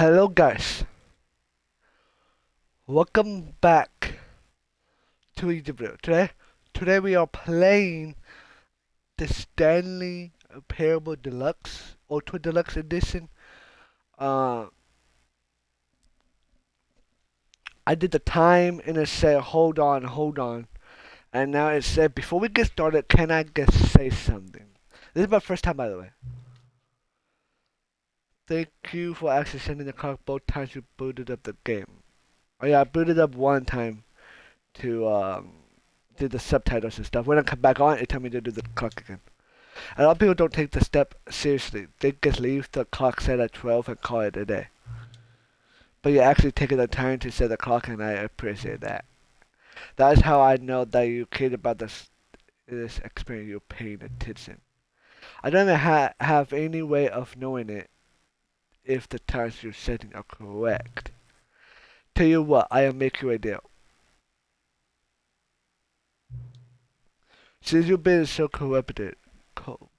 Hello guys, welcome back to the video. Today we are playing the Stanley Parable Deluxe, Ultra Deluxe Edition. Uh, I did the time and it said hold on, and now it said before we get started, can I just say something? This is my first time, by the way. Thank you for actually sending the clock both times you booted up the game. Oh yeah, I booted up one time to do the subtitles and stuff. When I come back on, it tells me to do the clock again. A lot of people don't take the step seriously. They just leave the clock set at 12 and call it a day. But you're actually taking the time to set the clock, and I appreciate that. That is how I know that you cared about this experience. You're paying attention. I don't even have any way of knowing it if the times you're setting are correct. Tell you what, I'll make you a deal. Since you've been so corrupted, co-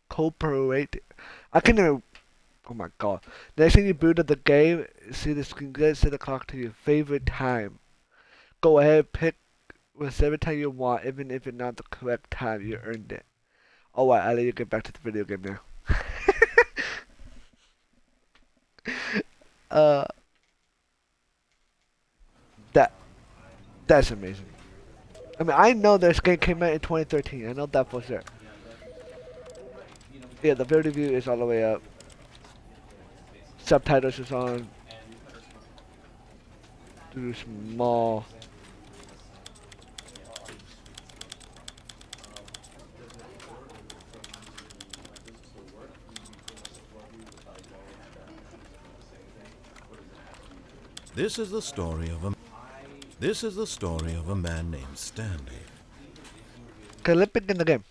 cooperated, I can never. Oh my god. Next time you boot up the game, see the screen set the clock to your favorite time. Go ahead, pick whichever time you want, even if it's not the correct time, you earned it. Alright, I'll let you get back to the video game now. uh, that, that's amazing. I mean, I know this game came out in 2013, I know that for sure. Yeah, the video view is all the way up. Subtitles is on. Too small. This is the story of a man named Stanley. Okay, let's begin the game.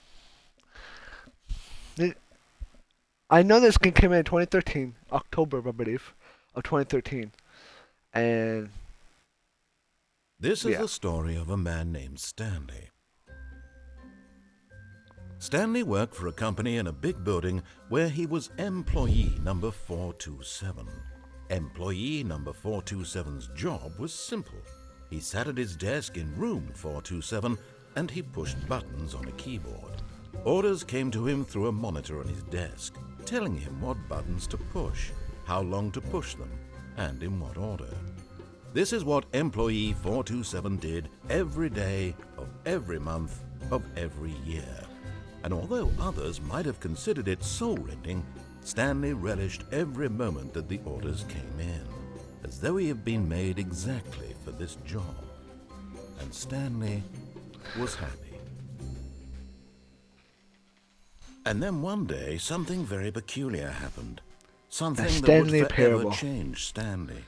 I know this game came out in 2013, October, I believe, of 2013, and This is yeah. the story of a man named Stanley. Stanley worked for a company in a big building where he was employee number 427. Employee number 427's job was simple. He sat at his desk in room 427 and he pushed buttons on a keyboard. Orders came to him through a monitor on his desk, telling him what buttons to push, how long to push them, and in what order. This is what employee 427 did every day of every month of every year. And although others might have considered it soul-rending, Stanley relished every moment that the orders came in, as though he had been made exactly for this job. And Stanley was happy. And then one day, something very peculiar happened. Something that would Stanley forever Parable. change Stanley.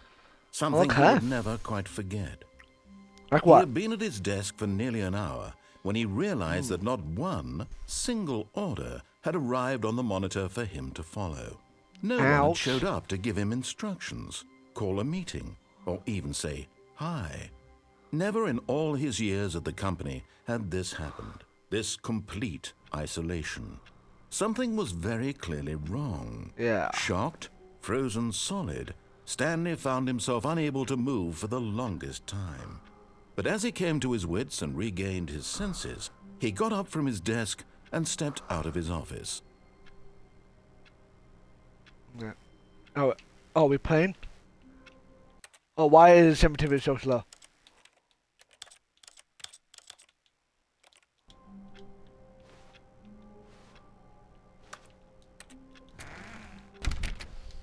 Something he Okay. would never quite forget. Like He what? had been at his desk for nearly an hour when he realized that not one single order had arrived on the monitor for him to follow. No one had Ouch. showed up to give him instructions, call a meeting, or even say hi. Never in all his years at the company had this happened, this complete isolation. Something was very clearly wrong. Yeah. Shocked, frozen solid, Stanley found himself unable to move for the longest time. But as he came to his wits and regained his senses, he got up from his desk and stepped out of his office. Yeah. Oh, we playing? Oh, why is the sensitivity so slow?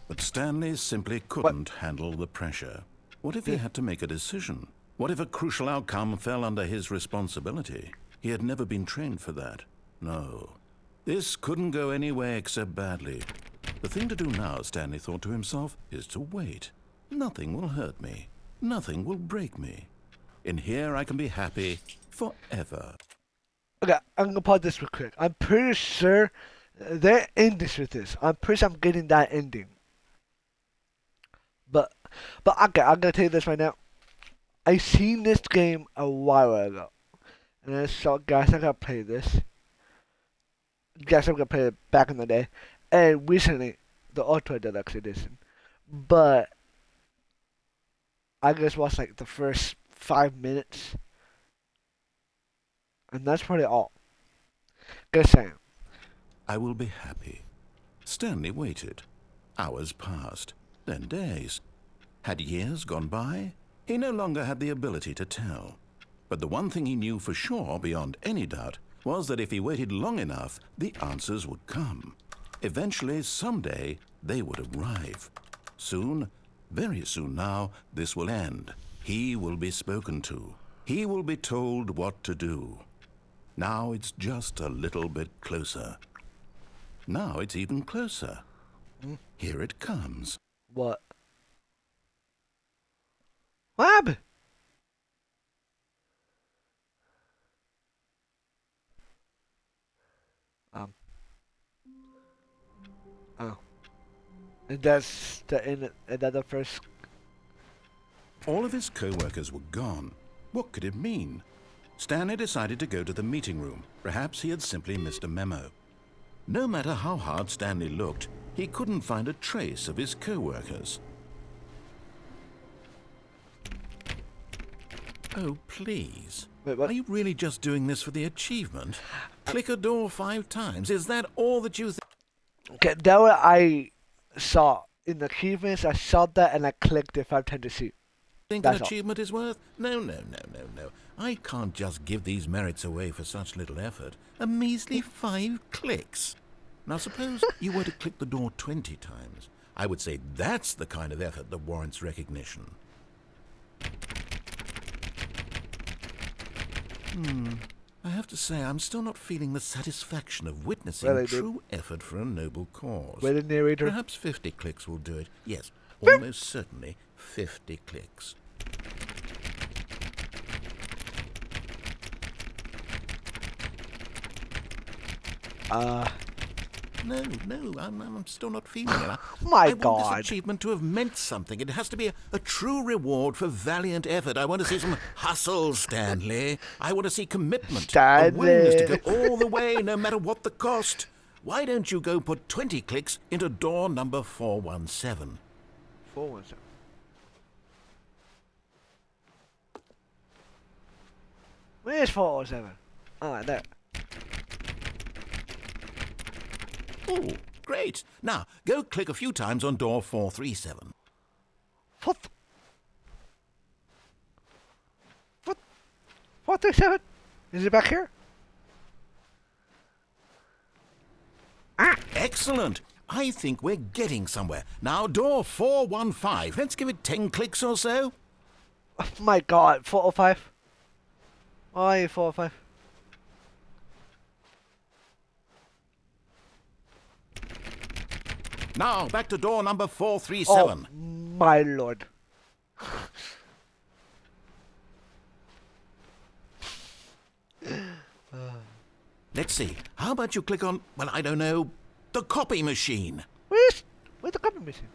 But Stanley simply couldn't handle the pressure. What if he had to make a decision? What if a crucial outcome fell under his responsibility? He had never been trained for that. No. This couldn't go any way except badly. The thing to do now, Stanley thought to himself, is to wait. Nothing will hurt me. Nothing will break me. In here I can be happy forever. Okay, I'm gonna pause this real quick. I'm pretty sure they're ending with this. I'm pretty sure I'm getting that ending. But okay, I'm gonna tell you this right now. I seen this game a while ago, and I saw guys I gotta play this. Guys I'm gonna play it back in the day, and recently the Ultra Deluxe Edition. but I just watched like the first 5 minutes, and that's probably all. Just saying. I will be happy. Stanley waited. Hours passed, then days. Had years gone by? He no longer had the ability to tell. But the one thing he knew for sure, beyond any doubt, was that if he waited long enough, the answers would come. Eventually, someday, they would arrive. Soon, very soon now, this will end. He will be spoken to. He will be told what to do. Now it's just a little bit closer. Now it's even closer. Here it comes. What? What happened? Um. Oh. And that's the end. Another first. All of his co-workers were gone. What could it mean? Stanley decided to go to the meeting room. Perhaps he had simply missed a memo. No matter how hard Stanley looked, he couldn't find a trace of his co-workers. Oh, please. Wait, what? Are you really just doing this for the achievement? Click a door 5 times. Is that all that you think? Okay, that what I saw in the achievements. I saw that and I clicked it 5 times to see. An That's all. achievement is worth? No. I can't just give these merits away for such little effort. A measly 5 clicks. Now suppose you were to click the door 20 times. I would say that's the kind of effort that warrants recognition. I have to say, I'm still not feeling the satisfaction of witnessing Really, true effort for a noble cause. Wait, the narrator. Perhaps 50 clicks will do it. Yes, almost certainly 50 clicks. No, I'm still not feeling it. My I want God. this achievement to have meant something. It has to be a true reward for valiant effort. I want to see some hustle, Stanley. I want to see commitment. A willingness to go all the way, no matter what the cost. Why don't you go put 20 clicks into door number 417? 417. Where's 407? Oh, like that. Oh, great. Now, go click a few times on door 437. What? 437? Is it back here? Excellent. I think we're getting somewhere. Now, door 415. Let's give it 10 clicks or so. Oh my God, 405. Oh, yeah, 405. Now, back to door number 437. Oh, my Lord. Let's see. How about you click on, well, I don't know, the copy machine? Where's the copy machine?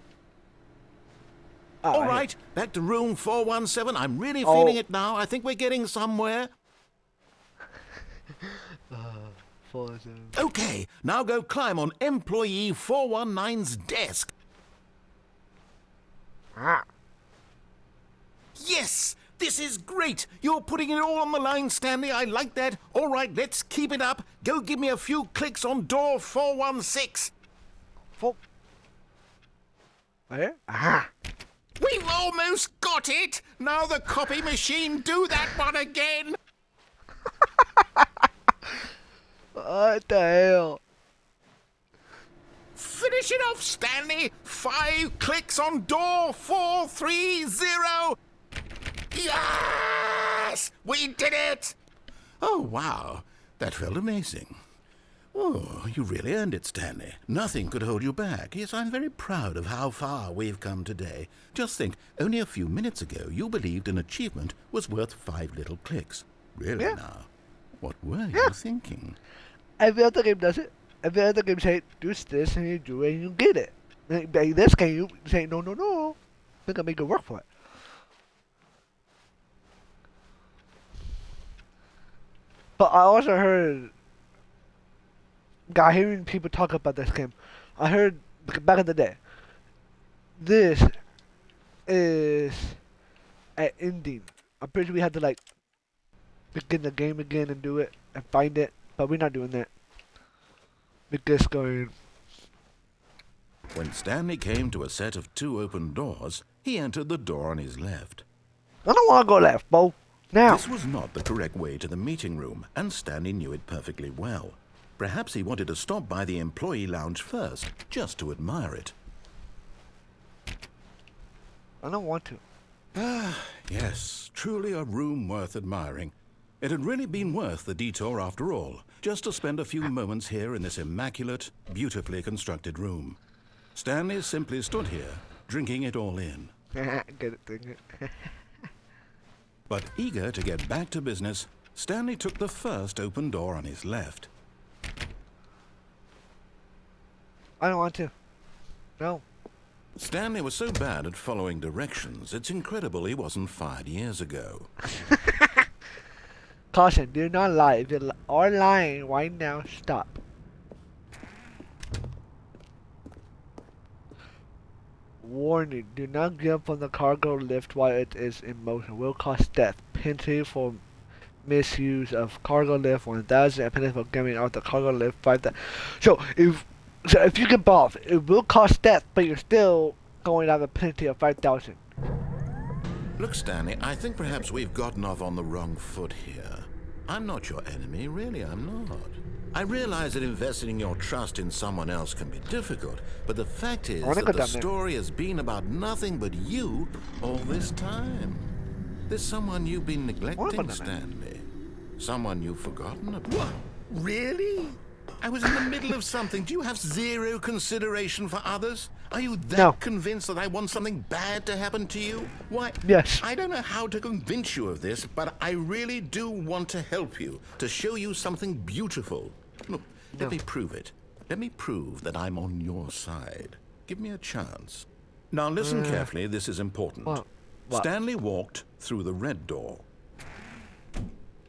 Oh, All right right, back to room 417. I'm really Oh. feeling it now. I think we're getting somewhere. 407. Okay, now go climb on employee 419's desk. Ah. Yes! This is great! You're putting it all on the line, Stanley. I like that. All right, let's keep it up. Go give me a few clicks on door 416. Where? Ah. We've almost got it! Now the copy machine, do that one again! What the hell? Finish it off, Stanley! 5 clicks on door 430! Yes! We did it! Oh, wow. That felt amazing. Oh, you really earned it, Stanley. Nothing could hold you back. Yes, I'm very proud of how far we've come today. Just think, only a few minutes ago you believed an achievement was worth 5 little clicks. Really Yeah. now? What were Yeah. you thinking? Every other game does it. Every other game say, do this, and you do it, and you get it. But in this game, you say, no. They're gonna make you work for it. But I also heard, got hearing people talk about this game. I heard back in the day, this is an ending. I'm pretty sure we had to like begin the game again and do it and find it, but we're not doing that. We're just going. When Stanley came to a set of 2 open doors, he entered the door on his left. I don't want to go left, Bo. Now. This was not the correct way to the meeting room, and Stanley knew it perfectly well. Perhaps he wanted to stop by the employee lounge first, just to admire it. I don't want to. Ah, yes, truly a room worth admiring. It had really been worth the detour after all, just to spend a few moments here in this immaculate, beautifully constructed room. Stanley simply stood here, drinking it all in. Get it, thing. But eager to get back to business, Stanley took the first open door on his left. I don't want to. No. Stanley was so bad at following directions, it's incredible he wasn't fired years ago. Caution, do not lie. If you are lying right now, stop. Warning, do not get up on the cargo lift while it is in motion. Will cause death. Penalty for misuse of cargo lift 1,000 and penalty for getting out the cargo lift 5,000. So if you get off, it will cost death, but you're still going to have a penalty of 5,000. Look, Stanley, I think perhaps we've gotten off on the wrong foot here. I'm not your enemy, really, I'm not. I realize that investing your trust in someone else can be difficult, but the fact is that the story has been about nothing but you all this time. There's someone you've been neglecting, Stanley. Someone you've forgotten about. What? Really? I was in the middle of something. Do you have zero consideration for others? Are you that convinced that I want something bad to happen to you? Why? Yes. I don't know how to convince you of this, but I really do want to help you, to show you something beautiful. Look, let me prove it. Let me prove that I'm on your side. Give me a chance. Now listen carefully, this is important. What? Stanley walked through the red door.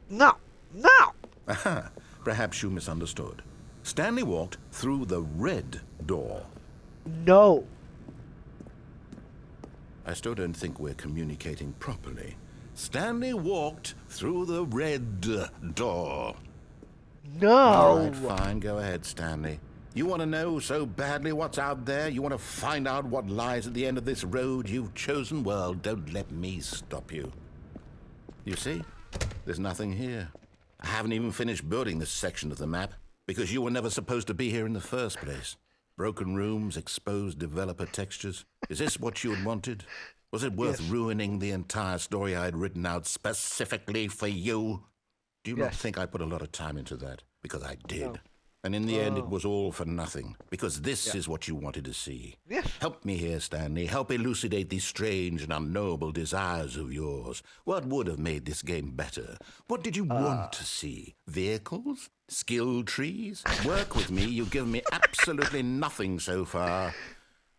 No. No. Aha, perhaps you misunderstood. Stanley walked through the red door. No. I still don't think we're communicating properly. Stanley walked through the red door. No. All right, fine. Go ahead, Stanley. You want to know so badly what's out there? You want to find out what lies at the end of this road you've chosen? Well, don't let me stop you. You see? There's nothing here. I haven't even finished building this section of the map, because you were never supposed to be here in the first place. Broken rooms, exposed developer textures. Is this what you had wanted? Was it worth ruining the entire story I had written out specifically for you? Do you not think I put a lot of time into that? Because I did. No. And in the end, it was all for nothing. Because this is what you wanted to see. Yes. Help me here, Stanley. Help elucidate these strange and unknowable desires of yours. What would have made this game better? What did you want to see? Vehicles? Skill trees? Work with me. You've given me absolutely nothing so far.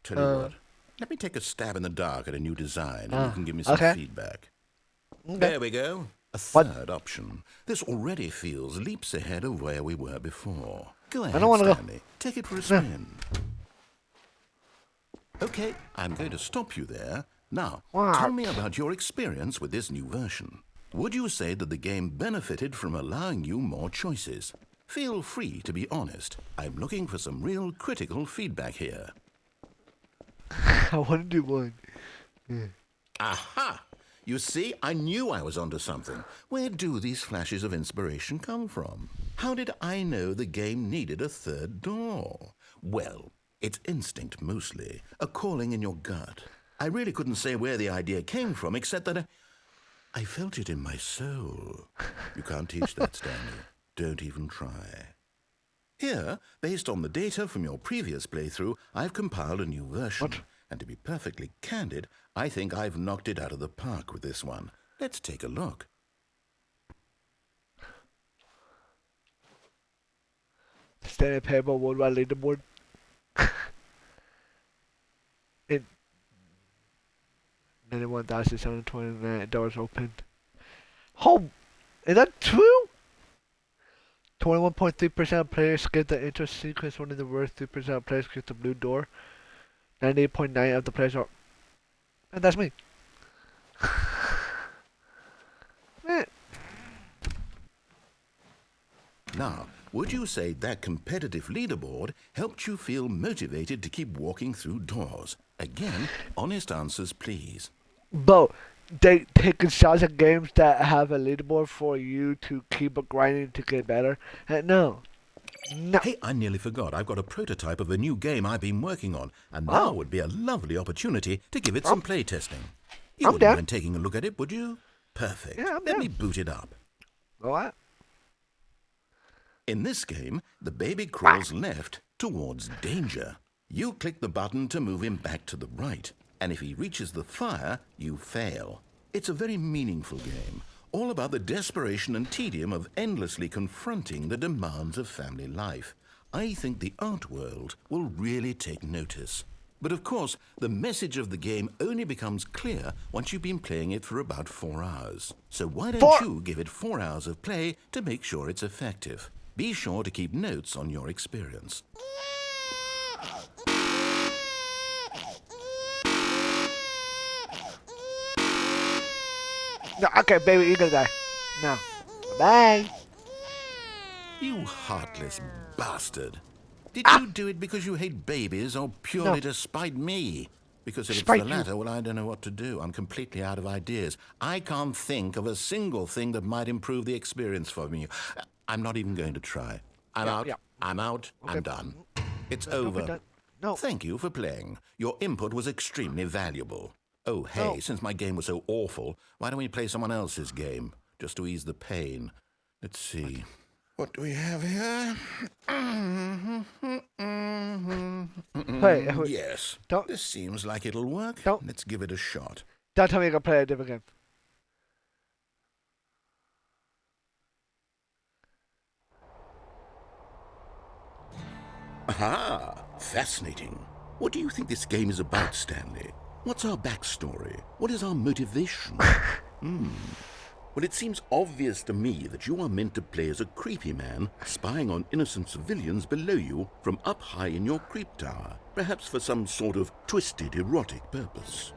Tell you what. Let me take a stab in the dark at a new design, and you can give me some feedback. Okay. There we go. A third option. This already feels leaps ahead of where we were before. Go ahead, Stanley. Take it for a spin. Okay, I'm going to stop you there. Now, tell me about your experience with this new version. Would you say that the game benefited from allowing you more choices? Feel free to be honest. I'm looking for some real critical feedback here. I want to do one. Aha! You see, I knew I was onto something. Where do these flashes of inspiration come from? How did I know the game needed a third door? Well, it's instinct mostly, a calling in your gut. I really couldn't say where the idea came from, except that I felt it in my soul. You can't teach that, Stanley. Don't even try. Here, based on the data from your previous playthrough, I've compiled a new version. What? And to be perfectly candid, I think I've knocked it out of the park with this one. Let's take a look. Stanley Parable Worldwide Leaderboard. In 91,729 doors opened. Oh, is that true? 21.3% of players skip the intro sequence, one of the worst 3% of players skip the blue door. 98.9 of the players are. And that's me. Eh, Now, would you say that competitive leaderboard helped you feel motivated to keep walking through doors? Again, honest answers, please. But they taking shots at games that have a leaderboard for you to keep grinding to get better. No. No. Hey, I nearly forgot. I've got a prototype of a new game I've been working on, and Wow. now would be a lovely opportunity to give it some play testing. You I'm wouldn't down. mind taking a look at it, would you? Perfect. Yeah, I'm Let down. me boot it up. What? In this game, the baby crawls left towards danger. You click the button to move him back to the right, and if he reaches the fire, you fail. It's a very meaningful game, all about the desperation and tedium of endlessly confronting the demands of family life. I think the art world will really take notice. But of course, the message of the game only becomes clear once you've been playing it for about 4 hours. So why don't you give it 4 hours of play to make sure it's effective? Be sure to keep notes on your experience. No, okay, baby, you're gonna die. No. Bye. You heartless bastard. Did you do it because you hate babies or purely to spite me? Because if it's Spite the you. latter, well, I don't know what to do. I'm completely out of ideas. I can't think of a single thing that might improve the experience for me. I'm not even going to try. I'm out. yeah. I'm out. I'm done. It's Don't be over. done. No. Thank you for playing. Your input was extremely valuable. Oh, hey, No. since my game was so awful, why don't we play someone else's game, just to ease the pain? Let's see. What do we have here? Hey, Yes. Don't- This seems like it'll work. Don't- Let's give it a shot. don't tell me you're gonna play a different game. Aha! Fascinating. What do you think this game is about, Stanley? What's our backstory? What is our motivation? Well, it seems obvious to me that you are meant to play as a creepy man spying on innocent civilians below you from up high in your creep tower, perhaps for some sort of twisted erotic purpose.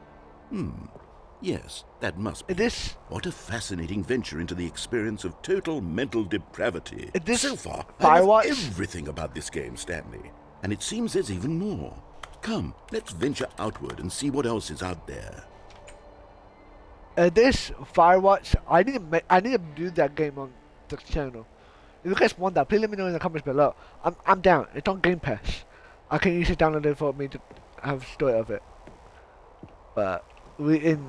Yes, that must be. This What a fascinating venture into the experience of total mental depravity. This So far, I love Firewatch? everything about this game, Stanley. And it seems there's even more. Come, let's venture outward and see what else is out there. this Firewatch, I need to do that game on the channel. If you guys want that, please let me know in the comments below. I'm down. It's on Game Pass. I can easily download it for me to have a story of it. But we in.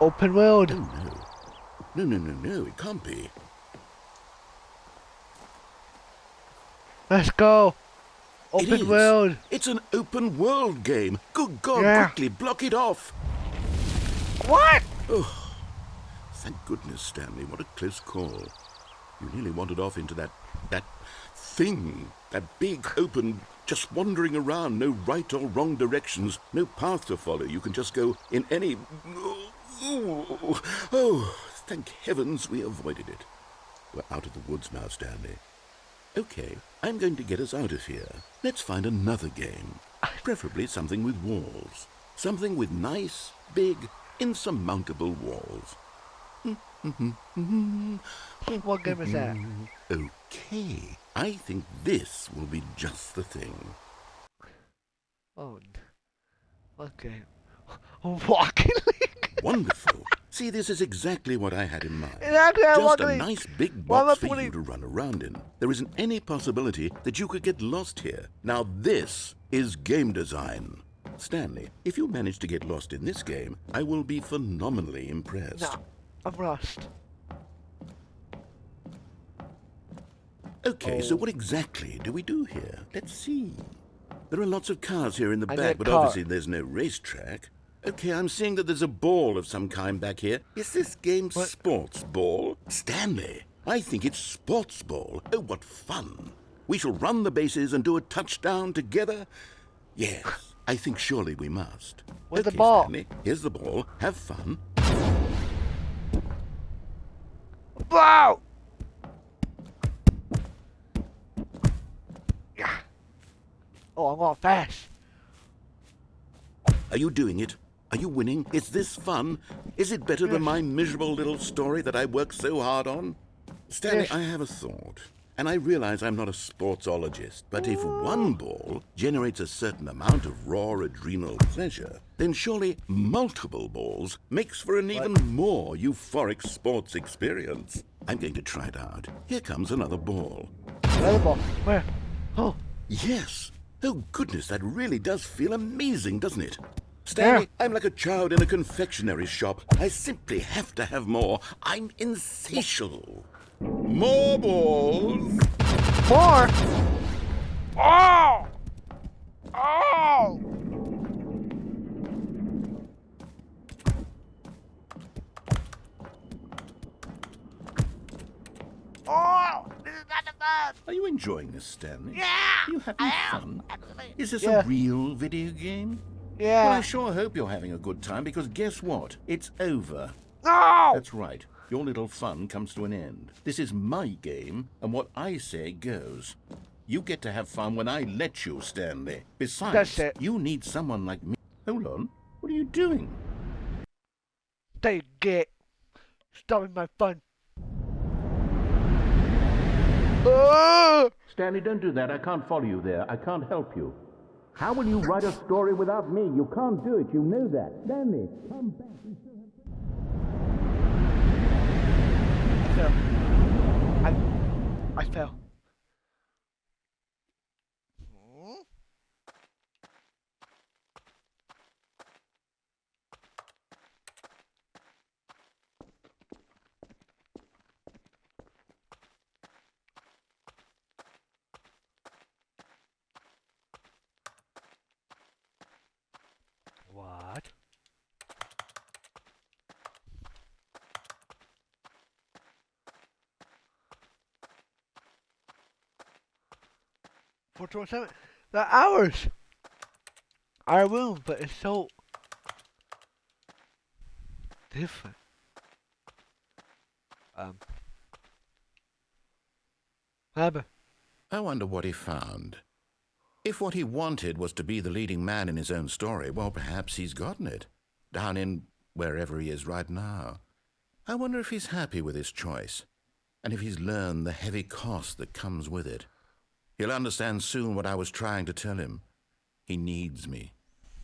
Open world. Oh, no. No, it can't be. Let's go. It Open is. world. It's an open world game. Good God, Yeah. quickly block it off. What? Oh, thank goodness, Stanley. What a close call. You nearly wandered off into that thing. That big, open, just wandering around. No right or wrong directions. No path to follow. You can just go in any... Oh, thank heavens we avoided it. We're out of the woods now, Stanley. Okay, I'm going to get us out of here. Let's find another game. Preferably something with walls. Something with nice, big, insurmountable walls. What game is that? Okay, I think this will be just the thing. Oh. What game? Walking League. Wonderful. See, this is exactly what I had in mind. Exactly, Just Walking a League. nice big Well, box I'm for not you to run around in. There isn't any possibility that you could get lost here. Now this is game design. Stanley, if you manage to get lost in this game, I will be phenomenally impressed. No, I'm lost. Okay, so what exactly do we do here? Let's see. There are lots of cars here in the I back, need a but car. obviously there's no racetrack. Okay, I'm seeing that there's a ball of some kind back here. Is this game What? sports ball? Stanley, I think it's sports ball. Oh, what fun. We shall run the bases and do a touchdown together? Yes, I think surely we must. Where's the Okay, ball? Stanley, here's the ball. Have fun. Wow! Yeah. Oh, I'm going fast. Are you doing it? Are you winning? Is this fun? Is it better than my miserable little story that I worked so hard on? Stanley, Yes. I have a thought. And I realize I'm not a sportsologist, but if one ball generates a certain amount of raw adrenal pleasure, then surely multiple balls makes for an even more euphoric sports experience. I'm going to try it out. Here comes another ball. Another ball. Where? Oh. Yes. Oh, goodness, that really does feel amazing, doesn't it? Stanley, I'm like a child in a confectionery shop. I simply have to have more. I'm insatiable. More balls. More? Oh! Oh! Oh! This is not the fun! Are you enjoying this, Stanley? Yeah! Are you having fun? Actually. Is this Yeah. a real video game? Yeah. Well, I sure hope you're having a good time, because guess what? It's over. No! That's right. Your little fun comes to an end. This is my game, and what I say goes. You get to have fun when I let you, Stanley. Besides, That's it. you need someone like me. Hold on. What are you doing? They get stopping my fun. Oh! Stanley, don't do that. I can't follow you there. I can't help you. How will you write a story without me? You can't do it. You know that. Stanley, come back. I fell. What? Four 27. The hours are room, but it's so different. What happened? I wonder what he found. If what he wanted was to be the leading man in his own story, well, perhaps he's gotten it. Down in wherever he is right now. I wonder if he's happy with his choice, and if he's learned the heavy cost that comes with it. He'll understand soon what I was trying to tell him. He needs me.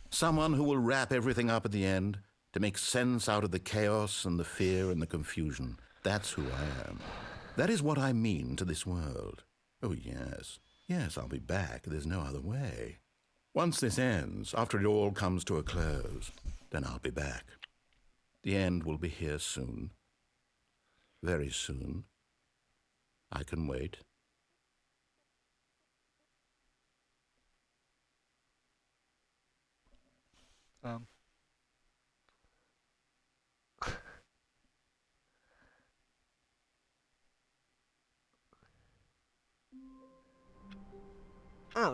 Someone who will wrap everything up at the end, to make sense out of the chaos and the fear and the confusion. That's who I am. That is what I mean to this world. Oh, yes. Yes, I'll be back. There's no other way. Once this ends, after it all comes to a close, then I'll be back. The end will be here soon. Very soon. I can wait.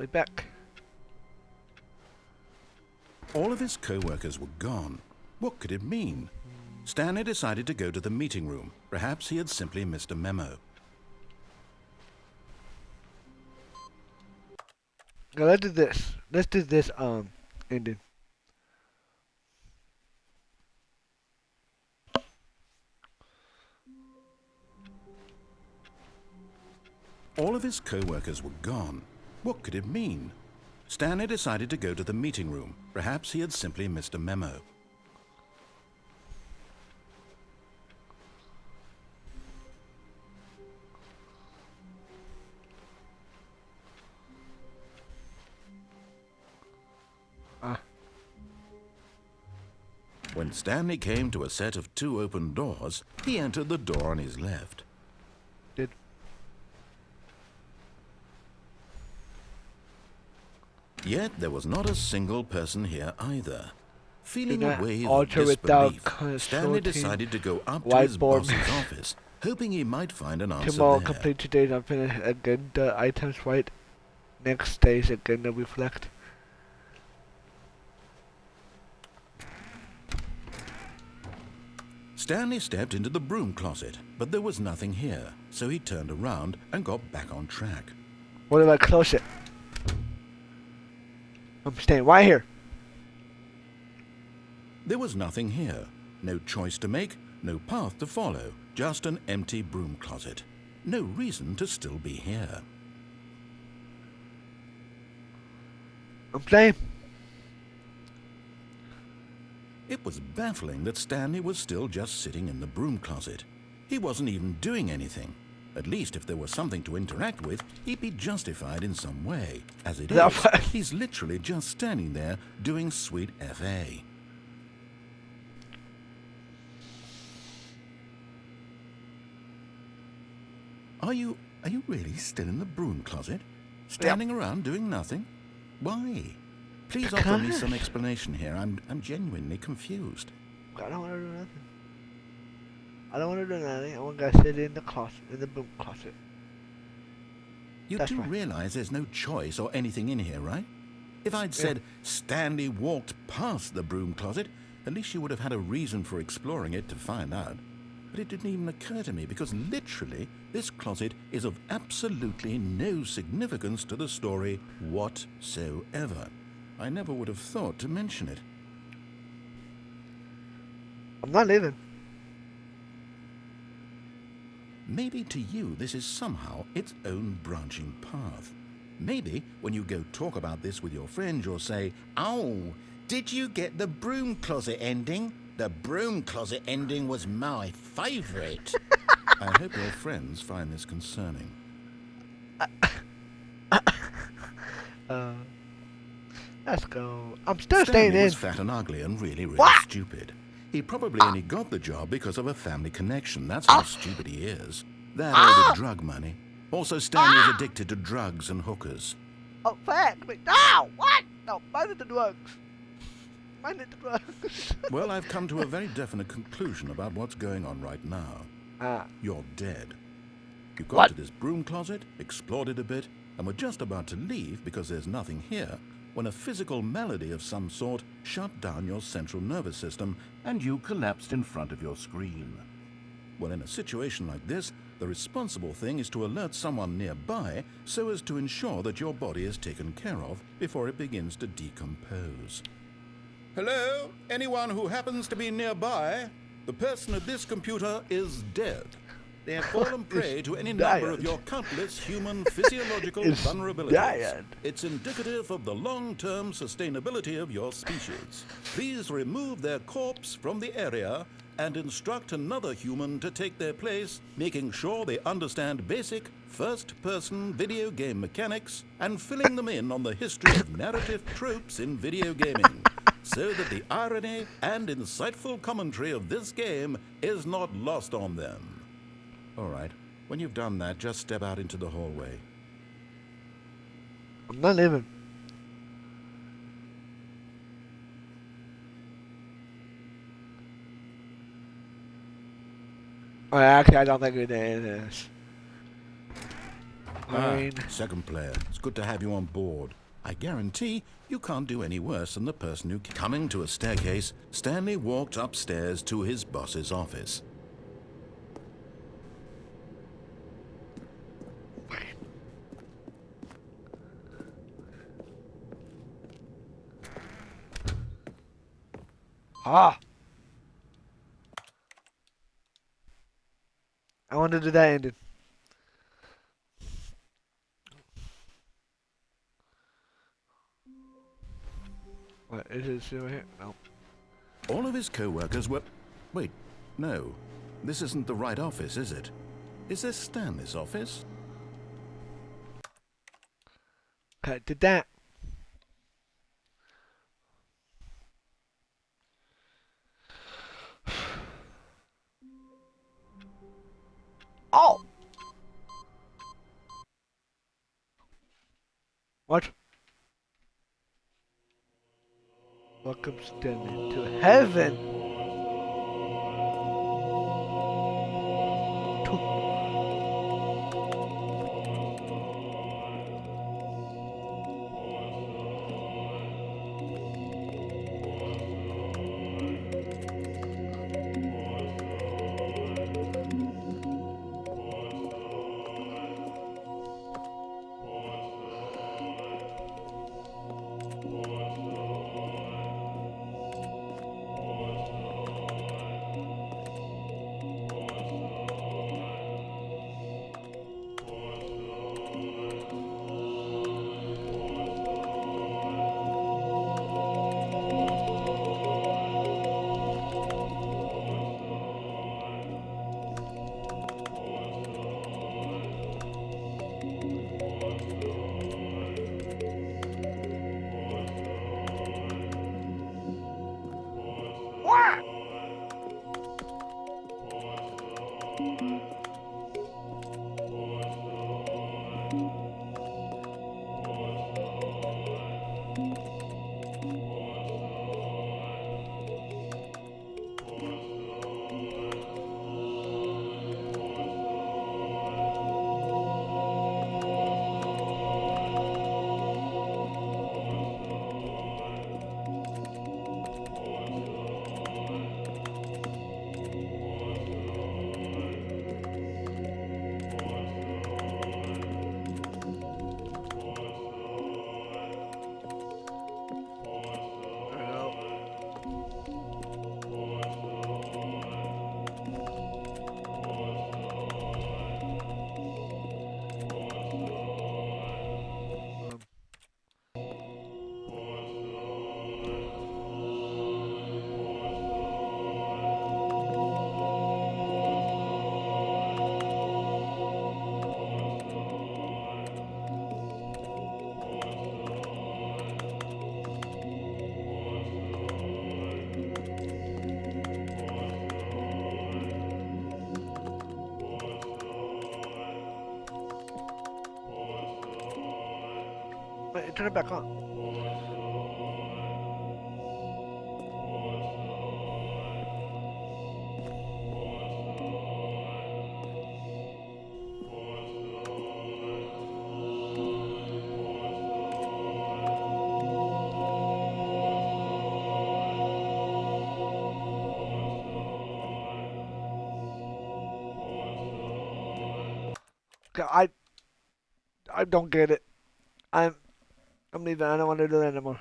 We're back. All of his co-workers were gone. What could it mean? Stanley decided to go to the meeting room. Perhaps he had simply missed a memo. Now let's do this. Let's do this ending. All of his co-workers were gone. What could it mean? Stanley decided to go to the meeting room. Perhaps he had simply missed a memo. When Stanley came to a set of 2 open doors, he entered the door on his left. Did Yet there was not a single person here either. Feeling Do a not wave of alter without disbelief, Stanley consulting decided to go up to his whiteboard. boss's office, hoping he might find an answer tomorrow there. complete today's unfinished agenda items right next day's agenda reflect. Stanley stepped into the broom closet, but there was nothing here, so he turned around and got back on track. What if I close it? I'm staying right here. There was nothing here. No choice to make, no path to follow, just an empty broom closet. No reason to still be here. I'm staying. It was baffling that Stanley was still just sitting in the broom closet. He wasn't even doing anything. At least if there was something to interact with, he'd be justified in some way. As it is, he's literally just standing there doing sweet FA. Are you really still in the broom closet? Standing around doing nothing? Why? Please offer me some explanation here. I'm genuinely confused. I don't want to do nothing. I don't want to do nothing. I want to sit in the closet, in the broom closet. You do realize there's no choice or anything in here, right? If I'd said Stanley walked past the broom closet, at least you would have had a reason for exploring it to find out. But it didn't even occur to me because literally this closet is of absolutely no significance to the story whatsoever. I never would have thought to mention it. I'm not leaving. Maybe to you this is somehow its own branching path. Maybe when you go talk about this with your friends you'll say, "Oh, did you get the broom closet ending? The broom closet ending was my favourite." I hope your friends find this concerning. Let's go. I'm still staying Stanley in. was fat and ugly and really stupid. He probably only got the job because of a family connection. That's how stupid he is. That or the drug money. Also, Stanley is addicted to drugs and hookers. Oh, fat. No, what? No, mind the drugs. Mind the drugs. Well, I've come to a very definite conclusion about what's going on right now. You're dead. You got to this broom closet, explored it a bit, and were just about to leave because there's nothing here, when a physical malady of some sort shut down your central nervous system and you collapsed in front of your screen. Well, in a situation like this, the responsible thing is to alert someone nearby so as to ensure that your body is taken care of before it begins to decompose. Hello? Anyone who happens to be nearby? The person at this computer is dead. They have fallen prey to any number of your countless human physiological vulnerabilities. It's indicative of the long-term sustainability of your species. Please remove their corpse from the area and instruct another human to take their place, making sure they understand basic first-person video game mechanics and filling them in on the history of narrative tropes in video gaming, so that the irony and insightful commentary of this game is not lost on them. All right. When you've done that, just step out into the hallway. I'm not leaving. Actually, I don't think it is. Second player. It's good to have you on board. I guarantee you can't do any worse than the person who... Coming to a staircase, Stanley walked upstairs to his boss's office. I want to do that ending. What, is it still here? No. All of his co-workers were... Wait, no. This isn't the right office, is it? Is this Stanley's office? Okay, did that. Oh! What? Welcome, Stanley, to heaven! Wait, turn it back on. Okay, I don't get it. I'm I'm leaving. I don't want to do that anymore.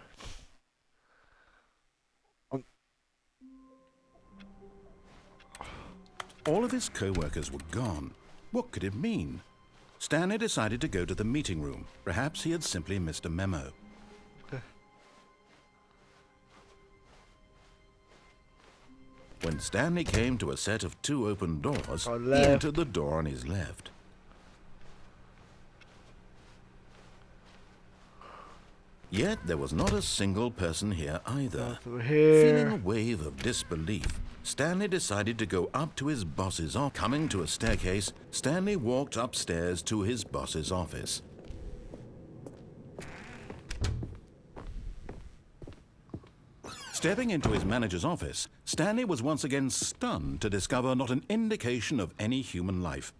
All of his co-workers were gone. What could it mean? Stanley decided to go to the meeting room. Perhaps he had simply missed a memo. Okay. When Stanley came to a set of 2 open doors, On he left. entered the door on his left. Yet there was not a single person here either. Over here. Feeling a wave of disbelief, Stanley decided to go up to his boss's office. Coming to a staircase, Stanley walked upstairs to his boss's office. Stepping into his manager's office, Stanley was once again stunned to discover not an indication of any human life.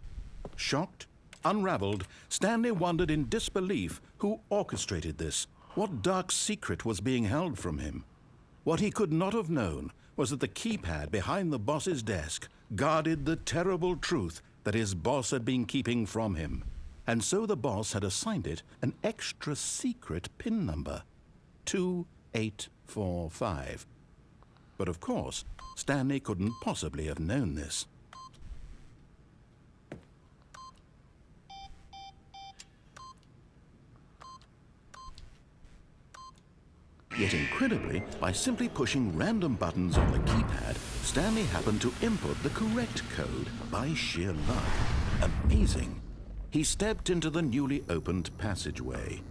Shocked, unraveled, Stanley wondered in disbelief who orchestrated this. What dark secret was being held from him? What he could not have known was that the keypad behind the boss's desk guarded the terrible truth that his boss had been keeping from him. And so the boss had assigned it an extra secret PIN number, 2845. But of course, Stanley couldn't possibly have known this. Yet incredibly, by simply pushing random buttons on the keypad, Stanley happened to input the correct code by sheer luck. Amazing. He stepped into the newly opened passageway.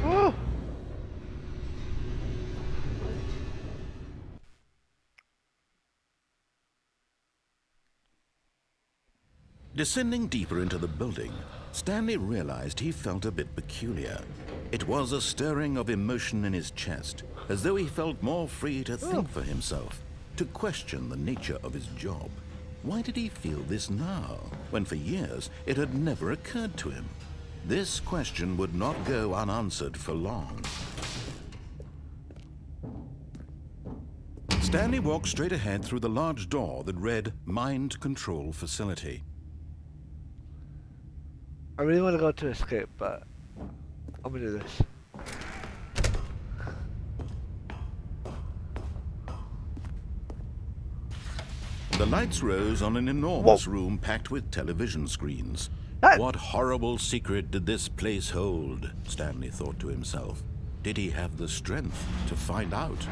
Oh! Descending deeper into the building, Stanley realized he felt a bit peculiar. It was a stirring of emotion in his chest, as though he felt more free to think for himself, to question the nature of his job. Why did he feel this now, when for years it had never occurred to him? This question would not go unanswered for long. Stanley walked straight ahead through the large door that read Mind Control Facility. I really want to go to escape, but I'm gonna do this. The lights rose on an enormous room packed with television screens. Ah! What horrible secret did this place hold? Stanley thought to himself. Did he have the strength to find out?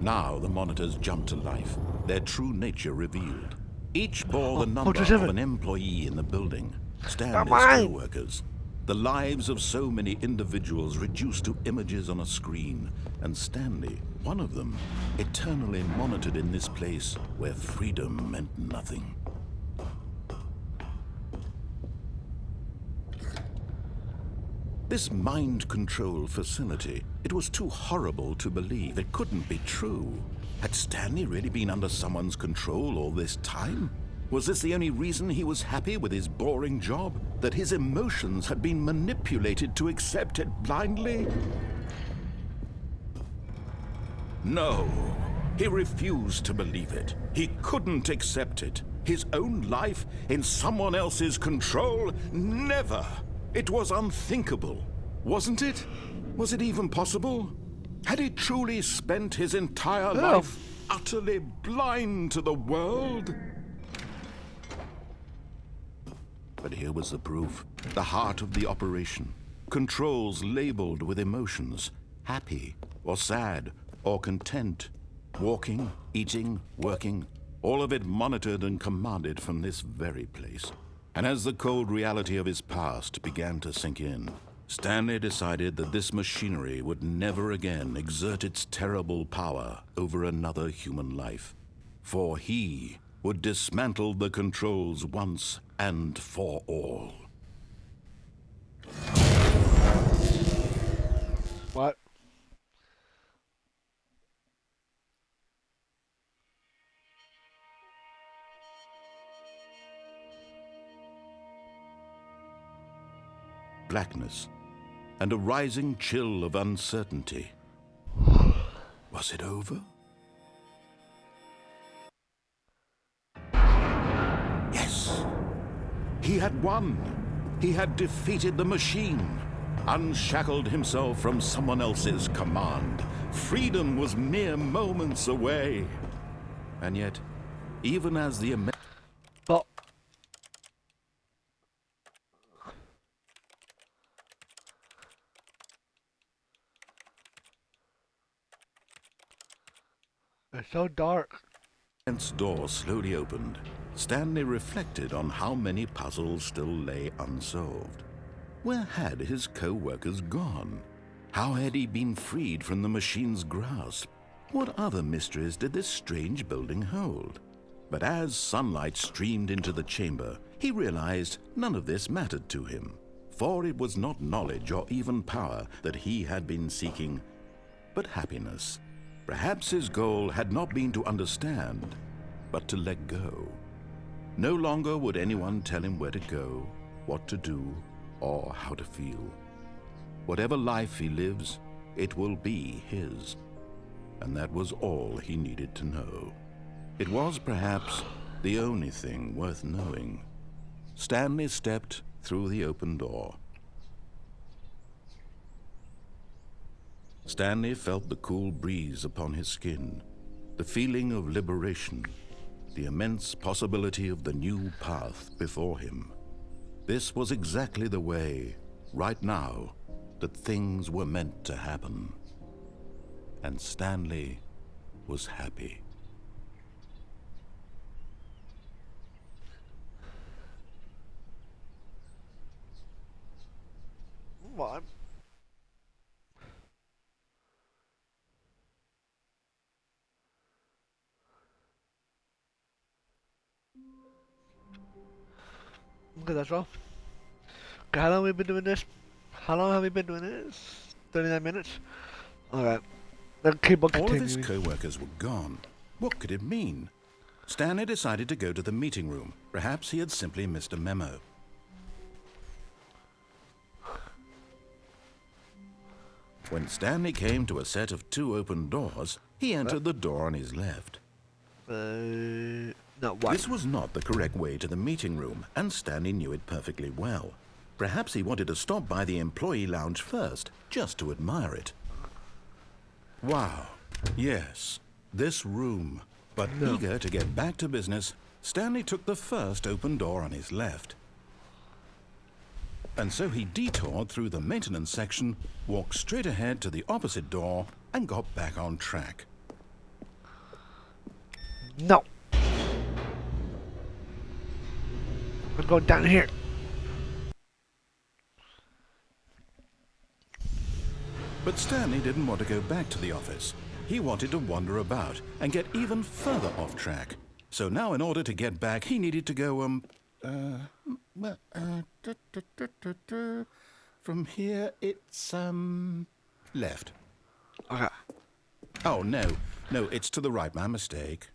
Now the monitors jumped to life, their true nature revealed. Each bore the number of 427. an employee in the building, Come Stanley's on. co-workers. The lives of so many individuals reduced to images on a screen, and Stanley, one of them, eternally monitored in this place where freedom meant nothing. This mind control facility, it was too horrible to believe. It couldn't be true. Had Stanley really been under someone's control all this time? Was this the only reason he was happy with his boring job? That his emotions had been manipulated to accept it blindly? No, he refused to believe it. He couldn't accept it. His own life in someone else's control? Never! It was unthinkable, wasn't it? Was it even possible? Had he truly spent his entire life utterly blind to the world? But here was the proof. The heart of the operation. Controls labeled with emotions. Happy, or sad, or content. Walking, eating, working. All of it monitored and commanded from this very place. And as the cold reality of his past began to sink in, Stanley decided that this machinery would never again exert its terrible power over another human life. For he would dismantle the controls once and for all. What? Blackness and a rising chill of uncertainty. Was it over? Yes. He had won. He had defeated the machine, unshackled himself from someone else's command. Freedom was mere moments away. And yet, even as the Well, it's so dark. immense door slowly opened, Stanley reflected on how many puzzles still lay unsolved. Where had his co-workers gone? How had he been freed from the machine's grasp? What other mysteries did this strange building hold? But as sunlight streamed into the chamber, he realized none of this mattered to him, for it was not knowledge or even power that he had been seeking, but happiness. Perhaps his goal had not been to understand, but to let go. No longer would anyone tell him where to go, what to do, or how to feel. Whatever life he lives, it will be his. And that was all he needed to know. It was perhaps the only thing worth knowing. Stanley stepped through the open door. Stanley felt the cool breeze upon his skin, the feeling of liberation, the immense possibility of the new path before him. This was exactly the way, right now, that things were meant to happen. And Stanley was happy. What? Okay, that's all. Okay, how long have we been doing this? How long have we been doing this? 39 minutes? Alright. Then keep on All of his continuing. co-workers were gone. What could it mean? Stanley decided to go to the meeting room. Perhaps he had simply missed a memo. When Stanley came to a set of 2 open doors, he entered the door on his left. No, what? This was not the correct way to the meeting room, and Stanley knew it perfectly well. Perhaps he wanted to stop by the employee lounge first, just to admire it. Wow, yes, this room. But eager to get back to business, Stanley took the first open door on his left. And so he detoured through the maintenance section, walked straight ahead to the opposite door, and got back on track. No. I'm going down here. But Stanley didn't want to go back to the office. He wanted to wander about and get even further off track. So now in order to get back, he needed to go, from here it's, left. Okay. Oh, no, it's to the right, my mistake.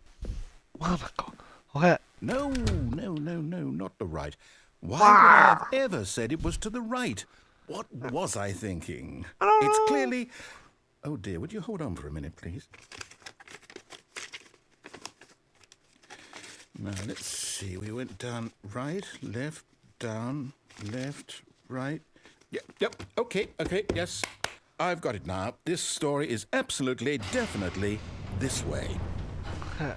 Oh my god. Okay. No, not the right. Why would I have ever said it was to the right? What was I thinking? It's clearly... Oh dear, would you hold on for a minute, please? Now, let's see. We went down right, left, down, left, right. Yep, okay, yes. I've got it now. This story is absolutely, definitely this way. Huh.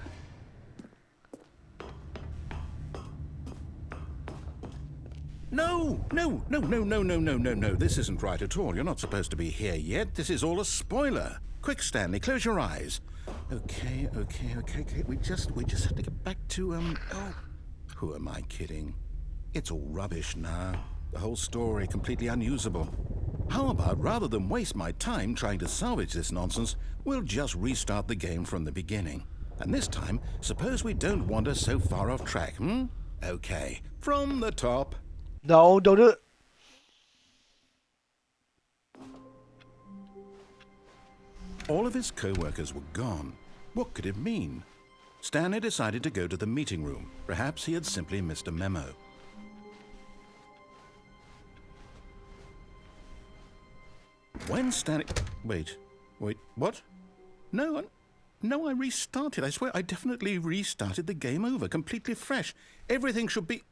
No. This isn't right at all. You're not supposed to be here yet. This is all a spoiler. Quick, Stanley, close your eyes. Okay. We just have to get back to, oh. Who am I kidding? It's all rubbish now. The whole story completely unusable. How about, rather than waste my time trying to salvage this nonsense, we'll just restart the game from the beginning. And this time, suppose we don't wander so far off track, Okay, from the top. No, don't do it. All of his co-workers were gone. What could it mean? Stanley decided to go to the meeting room. Perhaps he had simply missed a memo. When Stanley... Wait, what? No, I restarted. I swear I definitely restarted the game over, completely fresh. Everything should be...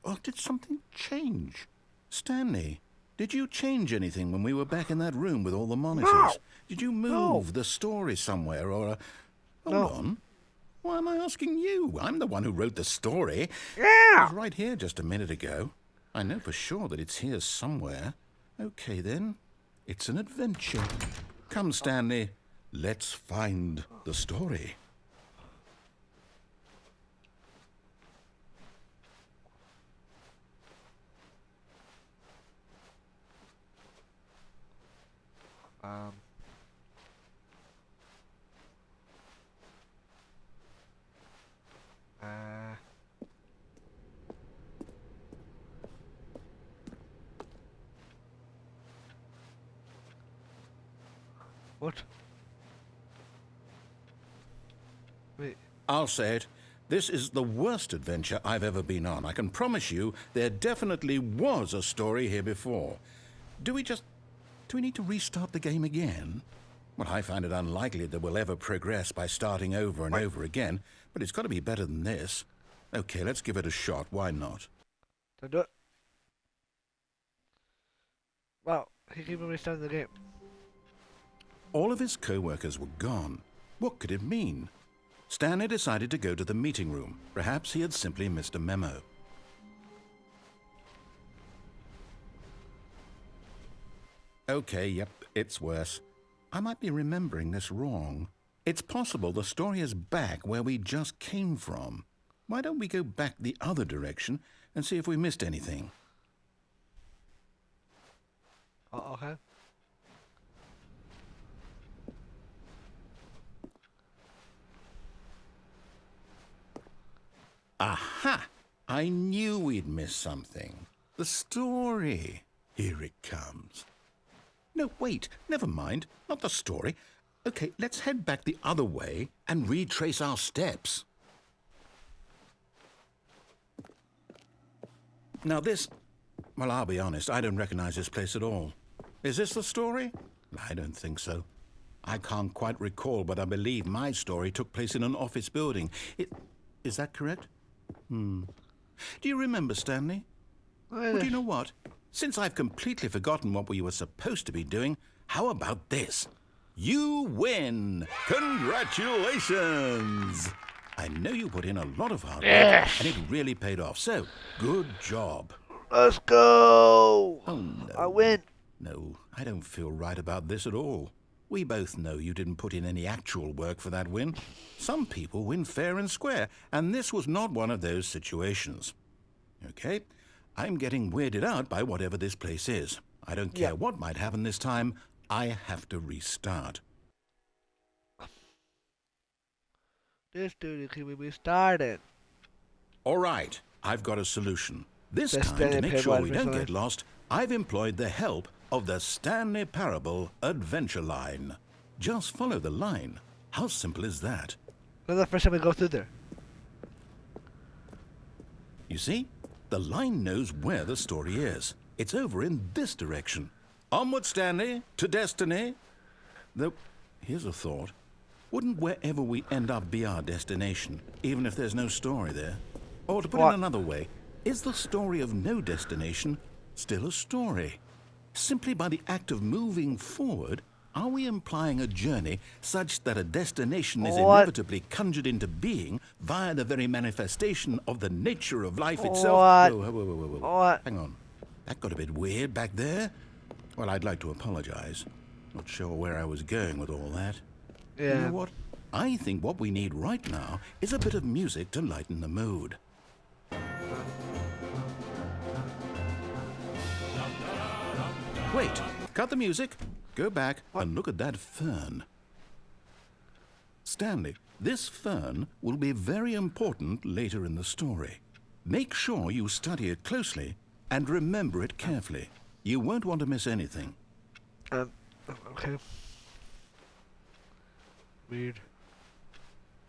Oh, did something change? Stanley, did you change anything when we were back in that room with all the monitors? No. Did you move the story somewhere or... Hold on. Why am I asking you? I'm the one who wrote the story. Yeah. It was right here just a minute ago. I know for sure that it's here somewhere. Okay, then. It's an adventure. Come, Stanley. Let's find the story. What? Wait. I'll say it. This is the worst adventure I've ever been on. I can promise you there definitely was a story here before. Do we need to restart the game again? Well, I find it unlikely that we'll ever progress by starting over and over again, but it's got to be better than this. Okay, let's give it a shot. Why not? Don't do it. Wow, he keep restarting the game. All of his co-workers were gone. What could it mean? Stanley decided to go to the meeting room. Perhaps he had simply missed a memo. Okay, yep, it's worse. I might be remembering this wrong. It's possible the story is back where we just came from. Why don't we go back the other direction and see if we missed anything? Okay. Aha! I knew we'd missed something. The story. Here it comes. No, wait, never mind. Not the story. Okay, let's head back the other way and retrace our steps. Now this... Well, I'll be honest, I don't recognize this place at all. Is this the story? I don't think so. I can't quite recall, but I believe my story took place in an office building. Is that correct? Do you remember, Stanley? Well, do you know what? Since I've completely forgotten what we were supposed to be doing, how about this? You win! Congratulations! I know you put in a lot of hard work, and it really paid off, so good job. Let's go! Oh, no. I win. No, I don't feel right about this at all. We both know you didn't put in any actual work for that win. Some people win fair and square, and this was not one of those situations. Okay? I'm getting weirded out by whatever this place is. I don't care what might happen this time. I have to restart. This dude can be started. All right, I've got a solution. This The time, to Stanley make Parable sure we don't Adventure get lost, I've employed the help of the Stanley Parable Adventure Line. Just follow the line. How simple is that? This is the first time we go through there. You see? The line knows where the story is. It's over in this direction. Onward, Stanley, to destiny. Though, here's a thought. Wouldn't wherever we end up be our destination, even if there's no story there? Or to put it another way, is the story of no destination still a story? Simply by the act of moving forward, are we implying a journey such that a destination is inevitably conjured into being via the very manifestation of the nature of life itself? Whoa. Hang on. That got a bit weird back there. Well, I'd like to apologize. Not sure where I was going with all that. Yeah. You know what? I think what we need right now is a bit of music to lighten the mood. Wait, cut the music. Go back and look at that fern. Stanley, this fern will be very important later in the story. Make sure you study it closely and remember it carefully. You won't want to miss anything. Okay. Weird.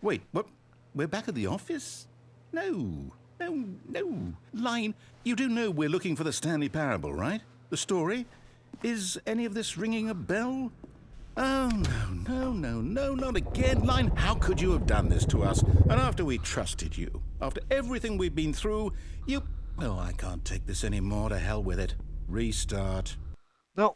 Wait, what? We're back at the office? No. Line, you do know we're looking for the Stanley Parable, right? The story? Is any of this ringing a bell? Oh, no, not again. Line, how could you have done this to us? And after we trusted you, after everything we've been through, you... Oh, I can't take this anymore. To hell with it. Restart. No.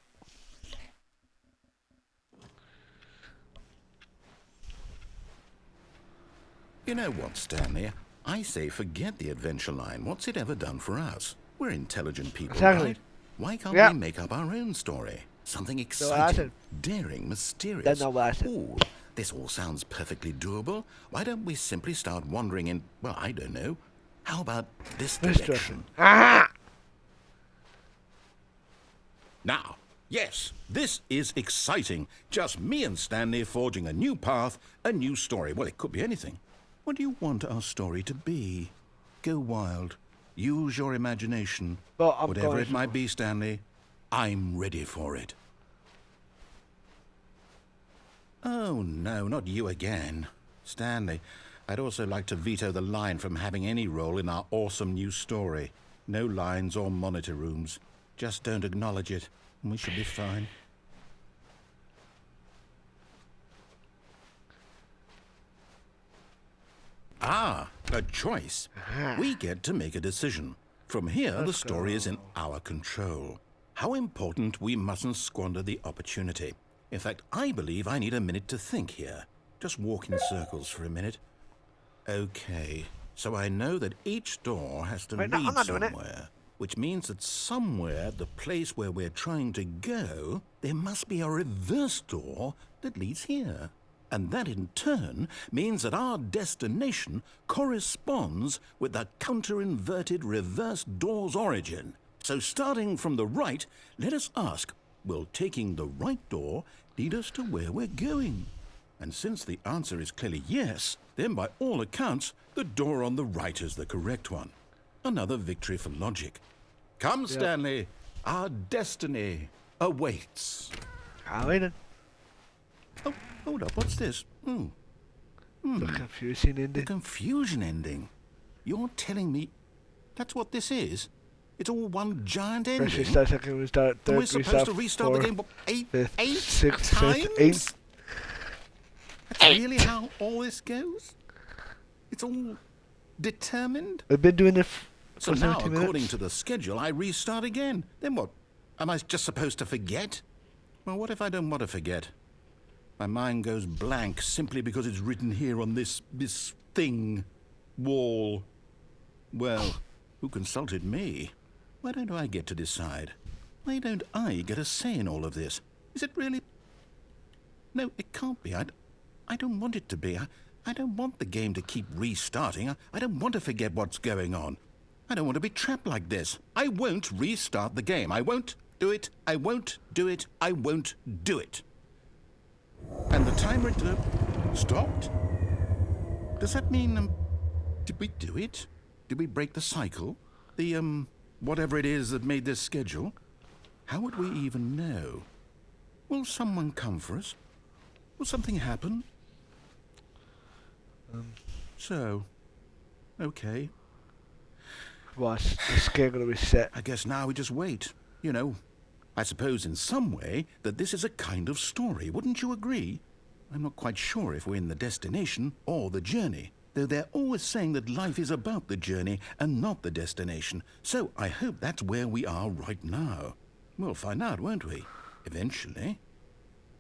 You know what, Stanley? I say forget the adventure line. What's it ever done for us? We're intelligent people, right? Why can't we make up our own story? Something exciting, daring, mysterious. Ooh, this all sounds perfectly doable. Why don't we simply start wandering in, well, I don't know. How about this direction? Ah! Now, yes, this is exciting. Just me and Stanley forging a new path, a new story. Well, it could be anything. What do you want our story to be? Go wild. Use your imagination. Well, whatever it might be, Stanley, I'm ready for it. Oh, no, not you again. Stanley, I'd also like to veto the line from having any role in our awesome new story. No lines or monitor rooms. Just don't acknowledge it, and we should be fine. Ah, a choice. We get to make a decision. From here, the story is in our control. How important we mustn't squander the opportunity. In fact, I believe I need a minute to think here. Just walk in circles for a minute. Okay, so I know that each door has to lead somewhere, which means that somewhere, the place where we're trying to go, there must be a reverse door that leads here. And that in turn means that our destination corresponds with the counter-inverted reverse door's origin. So starting from the right, let us ask, will taking the right door lead us to where we're going? And since the answer is clearly yes, then by all accounts, the door on the right is the correct one. Another victory for logic. Come, Stanley, our destiny awaits. Wait. Oh, hold up, what's this? The confusing ending. The confusion ending? You're telling me that's what this is? It's all one giant ending? First restart, second restart, third we're restart, supposed to restart fourth, the game, what, eight sixth, times? eighth. That's really how all this goes? It's all determined? We've been doing it So for now, 17 minutes. according to the schedule, I restart again. Then what? Am I just supposed to forget? Well, what if I don't want to forget? My mind goes blank simply because it's written here on this thing, wall. Well, who consulted me? Why don't I get to decide? Why don't I get a say in all of this? Is it really... No, it can't be. I don't want it to be. I don't want the game to keep restarting. I don't want to forget what's going on. I don't want to be trapped like this. I won't restart the game. I won't do it. I won't do it. I won't do it. And the timer stopped? Does that mean, did we do it? Did we break the cycle? The, whatever it is that made this schedule? How would we even know? Will someone come for us? Will something happen? So, okay. What's the schedule reset? I guess now we just wait. You know, I suppose in some way that this is a kind of story. Wouldn't you agree? I'm not quite sure if we're in the destination or the journey, though they're always saying that life is about the journey and not the destination. So I hope that's where we are right now. We'll find out, won't we? Eventually.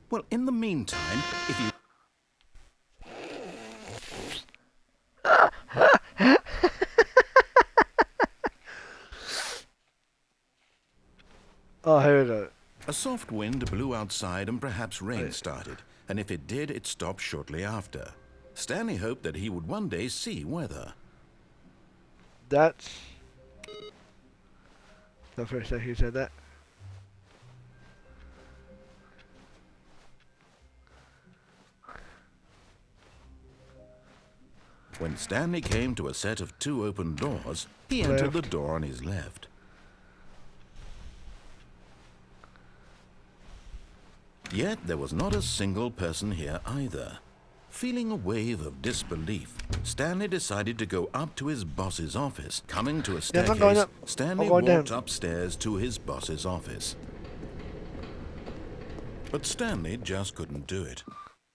Well, in the meantime, if you... Oh, here we go. A soft wind blew outside and perhaps rain started, and if it did, it stopped shortly after. Stanley hoped that he would one day see weather. That's the first time he said that. When Stanley came to a set of 2 open doors, he entered the door on his left. Yet there was not a single person here either. Feeling a wave of disbelief, Stanley decided to go up to his boss's office. Coming to a staircase, Stanley walked upstairs to his boss's office. But Stanley just couldn't do it.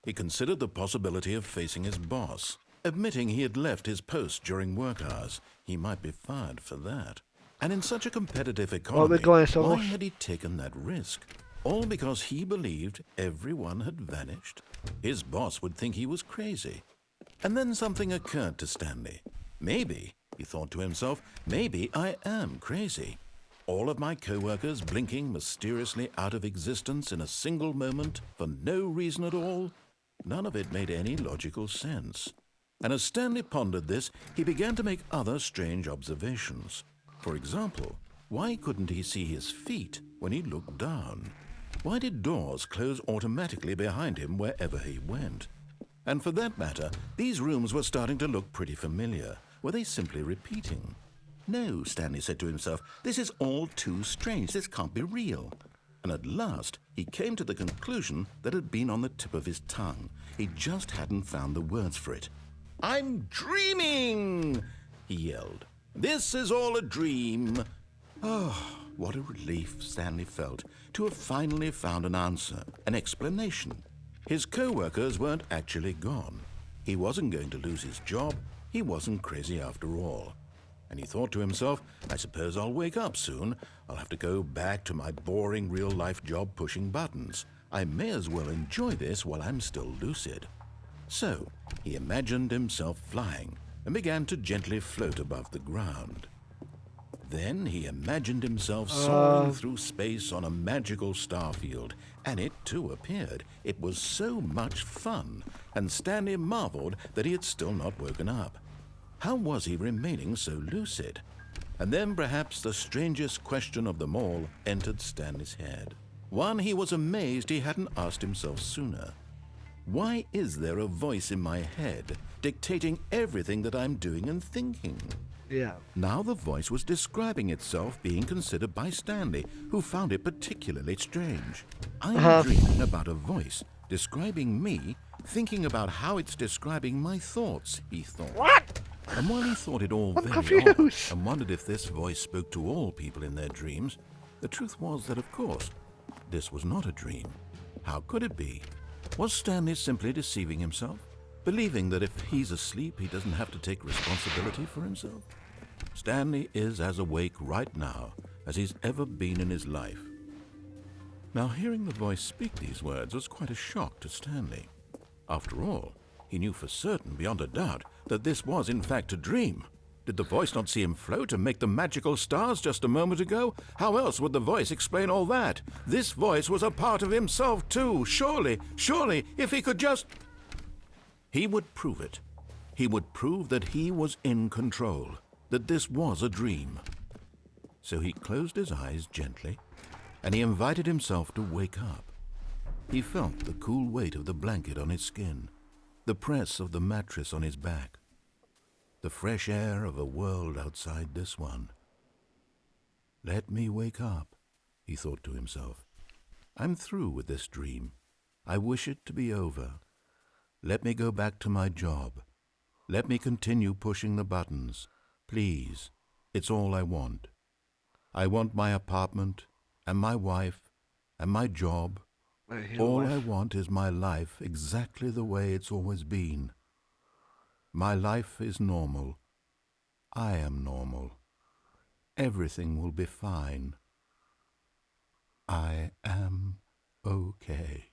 He considered the possibility of facing his boss. Admitting he had left his post during work hours, he might be fired for that. And in such a competitive economy, why had he taken that risk? All because he believed everyone had vanished? His boss would think he was crazy. And then something occurred to Stanley. Maybe, he thought to himself, maybe I am crazy. All of my co-workers blinking mysteriously out of existence in a single moment for no reason at all? None of it made any logical sense. And as Stanley pondered this, he began to make other strange observations. For example, why couldn't he see his feet when he looked down? Why did doors close automatically behind him wherever he went? And for that matter, these rooms were starting to look pretty familiar. Were they simply repeating? No, Stanley said to himself, this is all too strange. This can't be real. And at last, he came to the conclusion that had been on the tip of his tongue. He just hadn't found the words for it. I'm dreaming, he yelled. This is all a dream. Oh, what a relief Stanley felt to have finally found an answer, an explanation. His co-workers weren't actually gone. He wasn't going to lose his job. He wasn't crazy after all. And he thought to himself, I suppose I'll wake up soon. I'll have to go back to my boring real-life job pushing buttons. I may as well enjoy this while I'm still lucid. So, he imagined himself flying and began to gently float above the ground. Then he imagined himself soaring through space on a magical starfield, and it too appeared. It was so much fun, and Stanley marveled that he had still not woken up. How was he remaining so lucid? And then perhaps the strangest question of them all entered Stanley's head. One he was amazed he hadn't asked himself sooner. Why is there a voice in my head dictating everything that I'm doing and thinking? Yeah. Now the voice was describing itself being considered by Stanley, who found it particularly strange. I'm dreaming about a voice describing me, thinking about how it's describing my thoughts, he thought. What? And while he thought it all I'm very confused. odd and wondered if this voice spoke to all people in their dreams, the truth was that, of course, this was not a dream. How could it be? Was Stanley simply deceiving himself, believing that if he's asleep, he doesn't have to take responsibility for himself? Stanley is as awake right now as he's ever been in his life. Now, hearing the voice speak these words was quite a shock to Stanley. After all, he knew for certain, beyond a doubt, that this was in fact a dream. Did the voice not see him float and make the magical stars just a moment ago? How else would the voice explain all that? This voice was a part of himself too. Surely, if he could just... He would prove it. He would prove that he was in control, that this was a dream. So he closed his eyes gently, and he invited himself to wake up. He felt the cool weight of the blanket on his skin, the press of the mattress on his back, the fresh air of a world outside this one. Let me wake up, he thought to himself. I'm through with this dream. I wish it to be over. Let me go back to my job. Let me continue pushing the buttons. Please, it's all I want. I want my apartment, and my wife, and my job. All I want is my life exactly the way it's always been. My life is normal. I am normal. Everything will be fine. I am okay.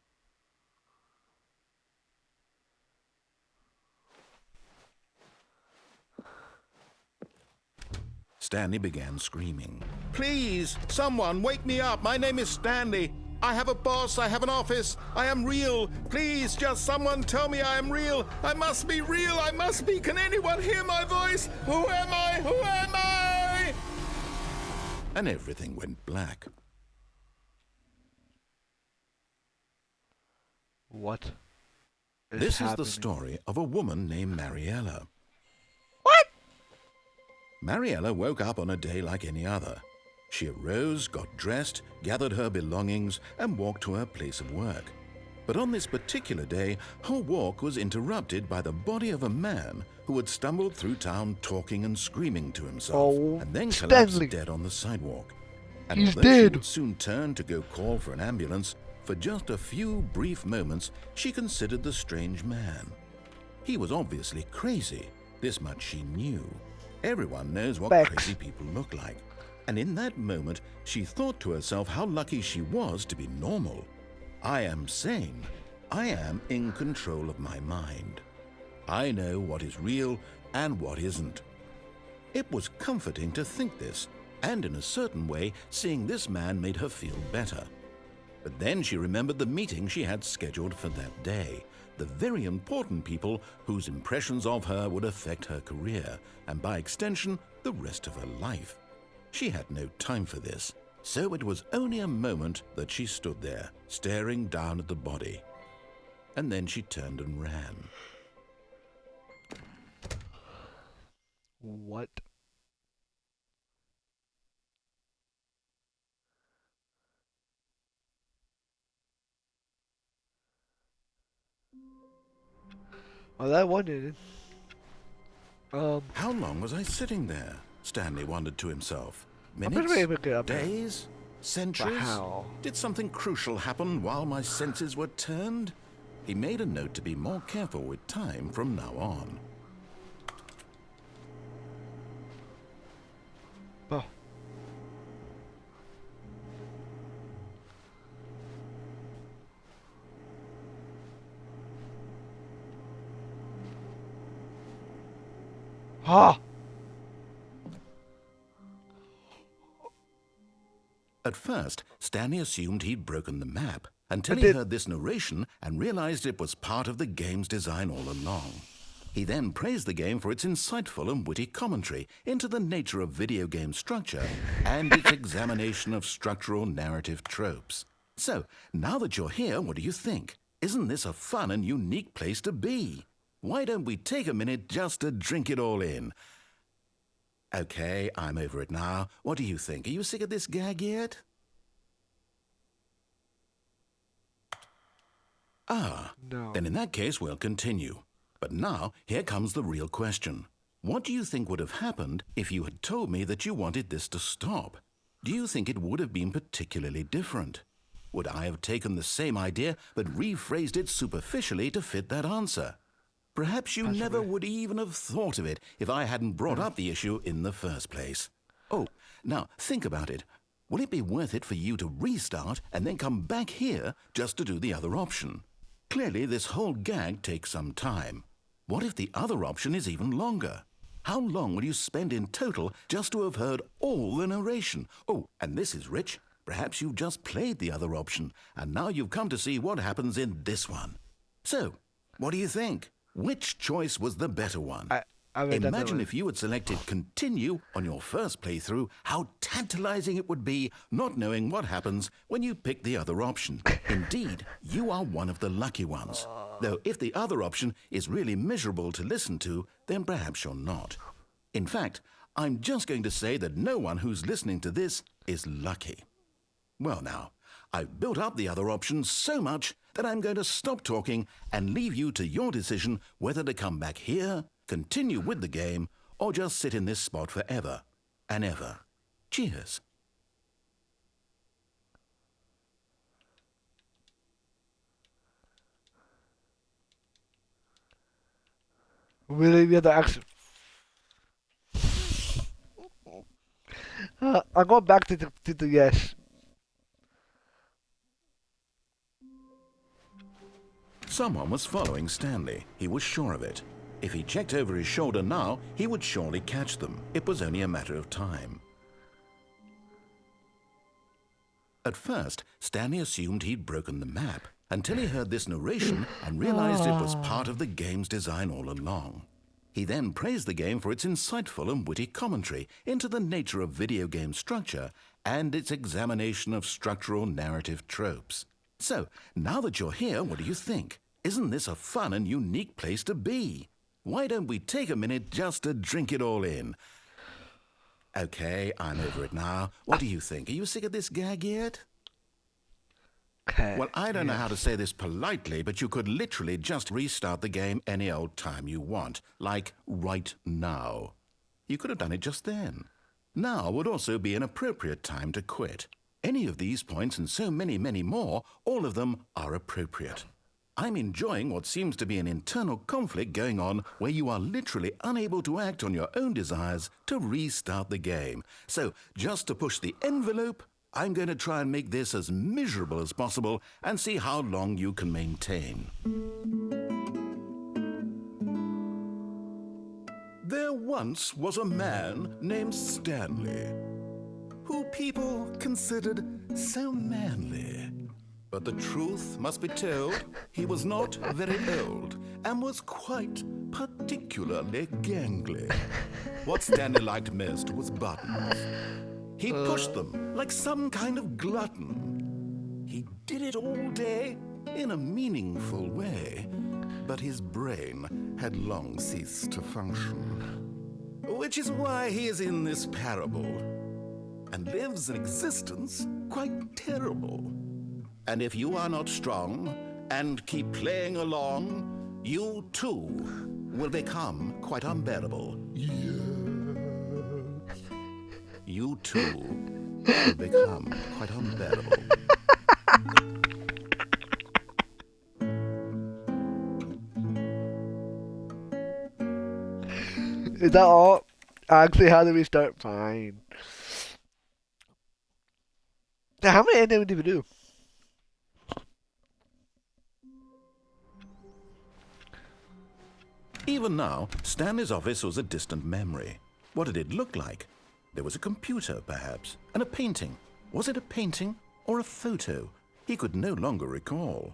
Stanley began screaming. Please, someone, wake me up. My name is Stanley. I have a boss. I have an office. I am real. Please, just someone tell me I am real. I must be real. I must be. Can anyone hear my voice? Who am I? Who am I? And everything went black. What is This happening? is the story of a woman named Mariella. What? Mariella woke up on a day like any other. She arose, got dressed, gathered her belongings, and walked to her place of work. But on this particular day, her walk was interrupted by the body of a man who had stumbled through town talking and screaming to himself, and then collapsed Stanley. dead on the sidewalk. And He's although dead. she would soon turn to go call for an ambulance, for just a few brief moments she considered the strange man. He was obviously crazy. This much she knew. Everyone knows what Facts. crazy people look like. And in that moment, she thought to herself how lucky she was to be normal. I am sane. I am in control of my mind. I know what is real and what isn't. It was comforting to think this, and in a certain way, seeing this man made her feel better. But then she remembered the meeting she had scheduled for that day, the very important people whose impressions of her would affect her career, and by extension, the rest of her life. She had no time for this, so it was only a moment that she stood there, staring down at the body. And then she turned and ran. What? Well, that one did. How long was I sitting there? Stanley wondered to himself. I'm Minutes? gonna able to get up there. Days? Centuries? Wow. Did something crucial happen while my senses were turned? He made a note to be more careful with time from now on. Oh. Ah! At first, Stanley assumed he'd broken the map, until I he did- heard this narration and realized it was part of the game's design all along. He then praised the game for its insightful and witty commentary into the nature of video game structure and its examination of structural narrative tropes. So, now that you're here, what do you think? Isn't this a fun and unique place to be? Why don't we take a minute just to drink it all in? Okay, I'm over it now. What do you think? Are you sick of this gag yet? No. Then in that case, we'll continue. But now, here comes the real question. What do you think would have happened if you had told me that you wanted this to stop? Do you think it would have been particularly different? Would I have taken the same idea but rephrased it superficially to fit that answer? Perhaps you never would even have thought of it if I hadn't brought up the issue in the first place. Oh, now think about it. Will it be worth it for you to restart and then come back here just to do the other option? Clearly, this whole gag takes some time. What if the other option is even longer? How long will you spend in total just to have heard all the narration? Oh, and this is rich. Perhaps you've just played the other option, and now you've come to see what happens in this one. So, what do you think? Which choice was the better one? Imagine if you had selected continue on your first playthrough, how tantalizing it would be not knowing what happens when you pick the other option. Indeed, you are one of the lucky ones. Though if the other option is really miserable to listen to, then perhaps you're not. In fact, I'm just going to say that no one who's listening to this is lucky. Well now, I've built up the other options so much that I'm going to stop talking and leave you to your decision whether to come back here, continue with the game, or just sit in this spot forever and ever. Cheers. Really, the other action. I'll go back to the yes. Someone was following Stanley. He was sure of it. If he checked over his shoulder now, he would surely catch them. It was only a matter of time. At first, Stanley assumed he'd broken the map until he heard this narration and realized it was part of the game's design all along. He then praised the game for its insightful and witty commentary into the nature of video game structure and its examination of structural narrative tropes. So, now that you're here, what do you think? Isn't this a fun and unique place to be? Why don't we take a minute just to drink it all in? Okay, I'm over it now. What do you think? Are you sick of this gag yet? Okay. Well, I don't know how to say this politely, but you could literally just restart the game any old time you want, like right now. You could have done it just then. Now would also be an appropriate time to quit. Any of these points and so many, many more, all of them are appropriate. I'm enjoying what seems to be an internal conflict going on where you are literally unable to act on your own desires to restart the game. So, just to push the envelope, I'm going to try and make this as miserable as possible and see how long you can maintain. There once was a man named Stanley, who people considered so manly. But the truth must be told, he was not very old and was quite particularly gangly. What Stanley liked most was buttons. He pushed them like some kind of glutton. He did it all day in a meaningful way, but his brain had long ceased to function. Which is why he is in this parable and lives an existence quite terrible. And if you are not strong and keep playing along, you too will become quite unbearable. Yes. You too will become quite unbearable. Is that all? Actually, how do we start? Fine. Now, how many endings did we do? Even now, Stanley's office was a distant memory. What did it look like? There was a computer, perhaps, and a painting. Was it a painting or a photo? He could no longer recall.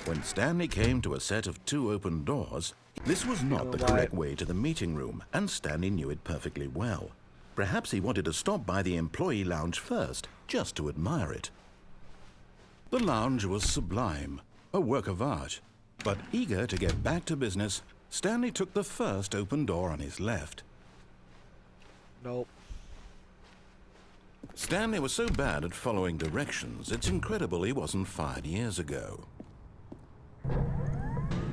When Stanley came to a set of 2 open doors, this was not the correct way to the meeting room, and Stanley knew it perfectly well. Perhaps he wanted to stop by the employee lounge first, just to admire it. The lounge was sublime, a work of art. But eager to get back to business, Stanley took the first open door on his left. Nope. Stanley was so bad at following directions, it's incredible he wasn't fired years ago.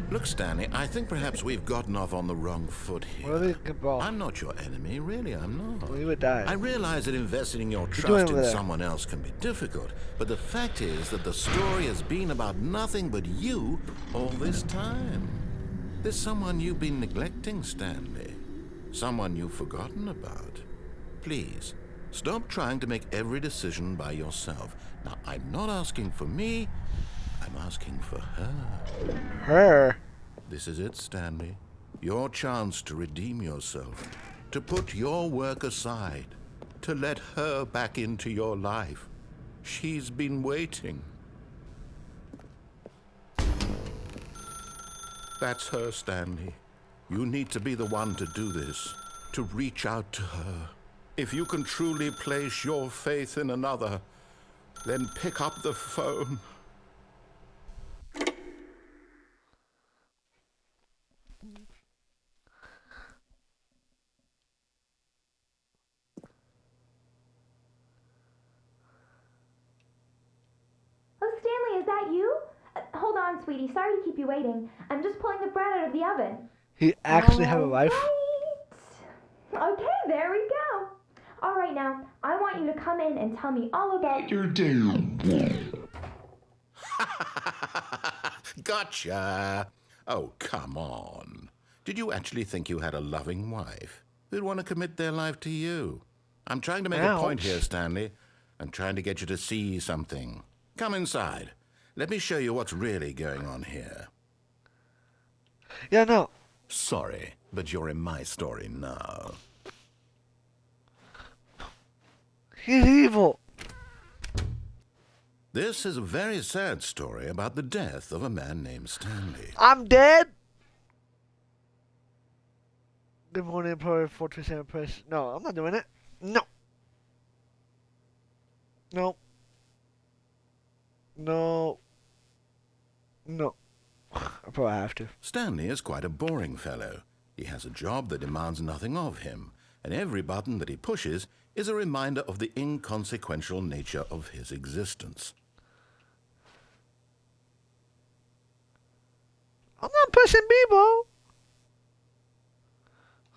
Look, Stanley, I think perhaps we've gotten off on the wrong foot here. I'm not your enemy, really, I'm not. Well, you would die. I realize that investing your trust in someone else can be difficult, but the fact is that the story has been about nothing but you all this time. There's someone you've been neglecting, Stanley. Someone you've forgotten about. Please, stop trying to make every decision by yourself. Now, I'm not asking for me, I'm asking for her. Her? This is it, Stanley. Your chance to redeem yourself, to put your work aside, to let her back into your life. She's been waiting. That's her, Stanley. You need to be the one to do this, to reach out to her. If you can truly place your faith in another, then pick up the phone. Oh, Stanley, is that you? Hold on, sweetie. Sorry to keep you waiting. I'm just pulling the bread out of the oven. He actually have a wife? Right. Okay, there we go. All right, now, I want you to come in and tell me all about your day. Gotcha. Oh, come on. Did you actually think you had a loving wife who'd want to commit their life to you? I'm trying to make a point here, Stanley. I'm trying to get you to see something. Come inside. Let me show you what's really going on here. Yeah, no. Sorry, but you're in my story now. He's evil. This is a very sad story about the death of a man named Stanley. I'm dead. Good morning, employer 427 press. No, I'm not doing it. No. No. No. No. I probably have to. Stanley is quite a boring fellow. He has a job that demands nothing of him, and every button that he pushes is a reminder of the inconsequential nature of his existence. I'm not pushing people.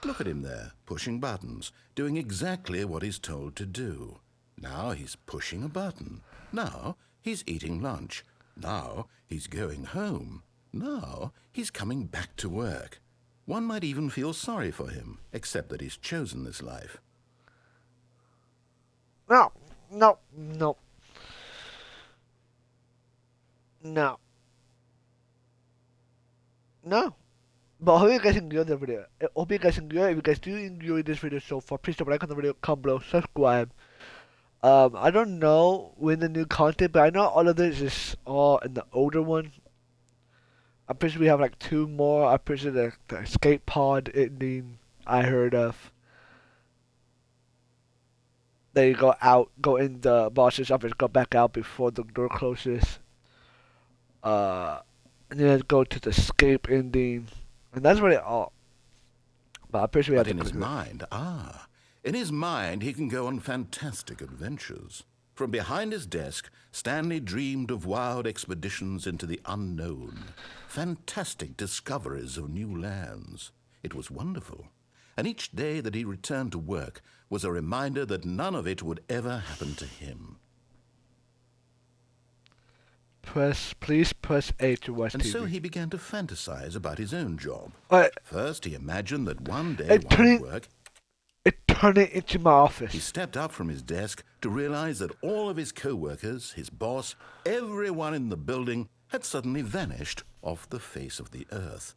Look at him there, pushing buttons, doing exactly what he's told to do. Now he's pushing a button. Now he's eating lunch. Now he's going home. Now he's coming back to work. One might even feel sorry for him, except that he's chosen this life. No. No. No. No. No. But I hope you guys enjoyed the video. I hope you guys enjoyed. If you guys do enjoy this video so far, please don't like on the video, comment below, subscribe. I don't know when the new content, but I know all of this is all in the older one. I'm pretty sure we have like 2 more. I'm pretty sure the escape pod ending I heard of. Then you go out, go in the boss's office, go back out before the door closes. And then go to the escape ending. And that's really all. But I'm pretty sure we have But to in his mind, he can go on fantastic adventures. From behind his desk, Stanley dreamed of wild expeditions into the unknown, fantastic discoveries of new lands. It was wonderful. And each day that he returned to work was a reminder that none of it would ever happen to him. Please press A to watch And TV. so he began to fantasize about his own job. Alright, First, he imagined that one day It while turned- at work, it turned it into my office. he stepped up from his desk to realize that all of his co-workers, his boss, everyone in the building had suddenly vanished off the face of the earth.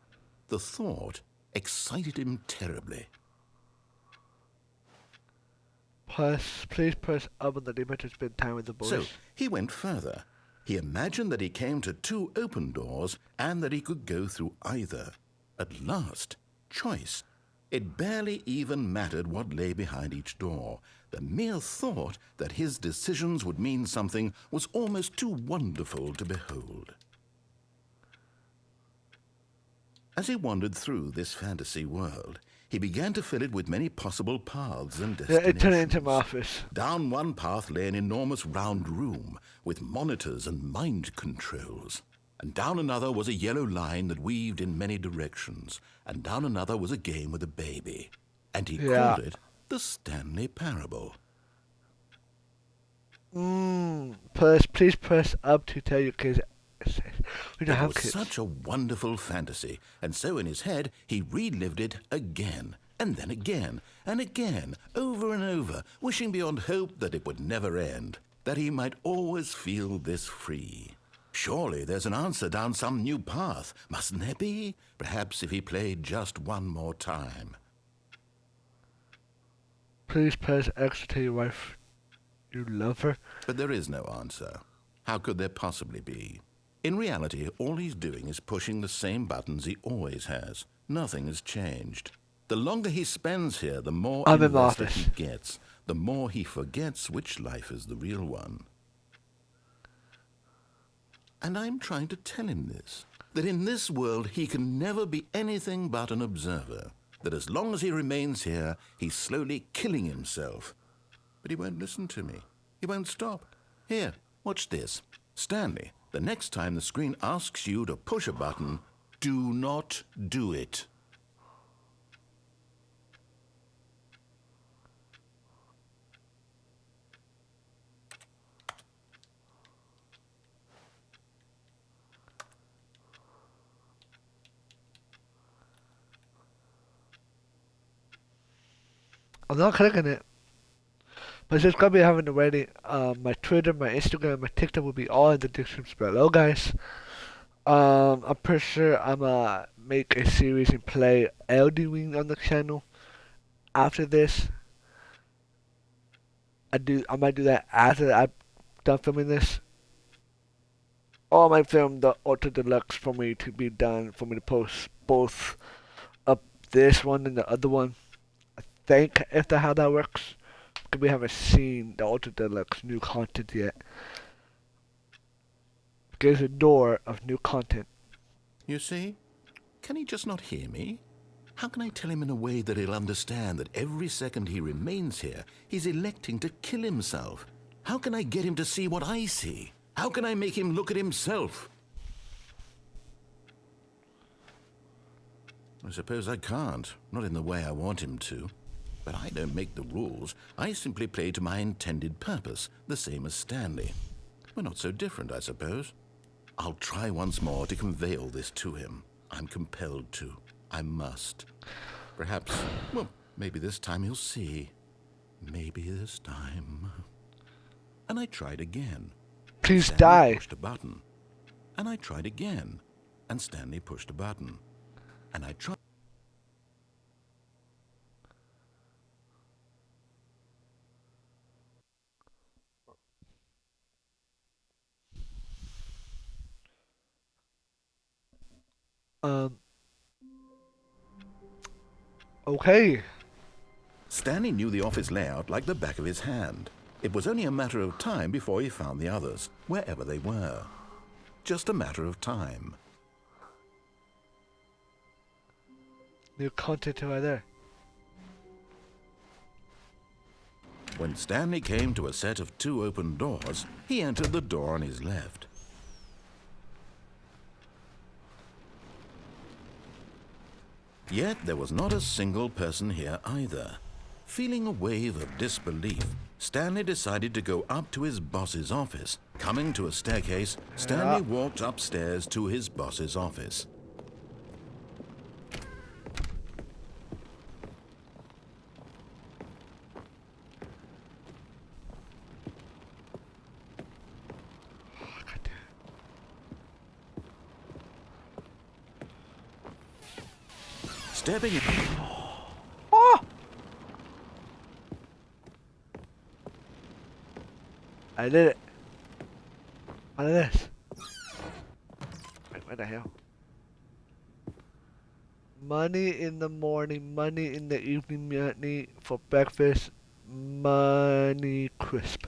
The thought excited him terribly. Please press up on the limit to spend time with the boys. So he went further. He imagined that he came to 2 open doors and that he could go through either. At last, choice. It barely even mattered what lay behind each door. The mere thought that his decisions would mean something was almost too wonderful to behold. As he wandered through this fantasy world, he began to fill it with many possible paths and Yeah, destinations. it turned it into my office. Down one path lay an enormous round room with monitors and mind controls. And down another was a yellow line that weaved in many directions. And down another was a game with a baby. And he called it the Stanley Parable. Please press up to tell your kids. We don't It have was kids. such a wonderful fantasy, and so in his head he relived it again, and then again, and again, over and over, wishing beyond hope that it would never end, that he might always feel this free. Surely there's an answer down some new path, mustn't there be? Perhaps if he played just one more time. Please press X to tell your wife you love her. But there is no answer. How could there possibly be? In reality, all he's doing is pushing the same buttons he always has. Nothing has changed. The longer he spends here, the more I'm in the invested office. he gets, the more he forgets which life is the real one. And I'm trying to tell him this, that in this world he can never be anything but an observer, that as long as he remains here, he's slowly killing himself. But he won't listen to me. He won't stop. Here, watch this. Stanley, the next time the screen asks you to push a button, do not do it. I'm not clicking it. But since gonna be having already, my Twitter, my Instagram, my TikTok will be all in the description below, guys. I'm pretty sure I'm gonna make a series and play Elden Ring on the channel. After this, I might do that after I'm done filming this. Or I might film the Ultra Deluxe for me to be done, for me to post both up this one and the other one. I think if that's how that works. Because we haven't seen the Ultra Deluxe new content yet. There's a door of new content. You see? Can he just not hear me? How can I tell him in a way that he'll understand that every second he remains here, he's electing to kill himself? How can I get him to see what I see? How can I make him look at himself? I suppose I can't, not in the way I want him to. But I don't make the rules. I simply play to my intended purpose, the same as Stanley. We're not so different, I suppose. I'll try once more to convey all this to him. I'm compelled to. I must. Perhaps, well, maybe this time he'll see. Maybe this time. And I tried again. Please Stanley die. pushed a button. And I tried again. And Stanley pushed a button. And I tried. Um. Okay. Stanley knew the office layout like the back of his hand. It was only a matter of time before he found the others, wherever they were. Just a matter of time. New content right there. When Stanley came to a set of 2 open doors, he entered the door on his left. Yet there was not a single person here either. Feeling a wave of disbelief, Stanley decided to go up to his boss's office. Coming to a staircase, Stanley walked upstairs to his boss's office. Stepping in. Oh! I did it. What is this? Wait, what the hell? Money in the morning, money in the evening, money for breakfast, money crisp.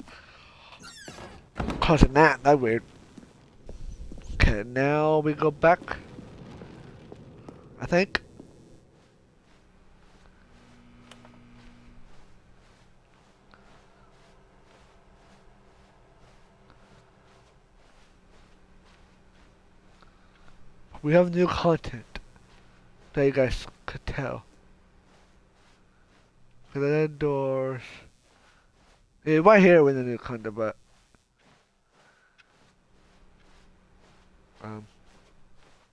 Causing that weird. Okay, now we go back. I think. We have new content that you guys could tell. For the doors. Yeah, right here with the new content, but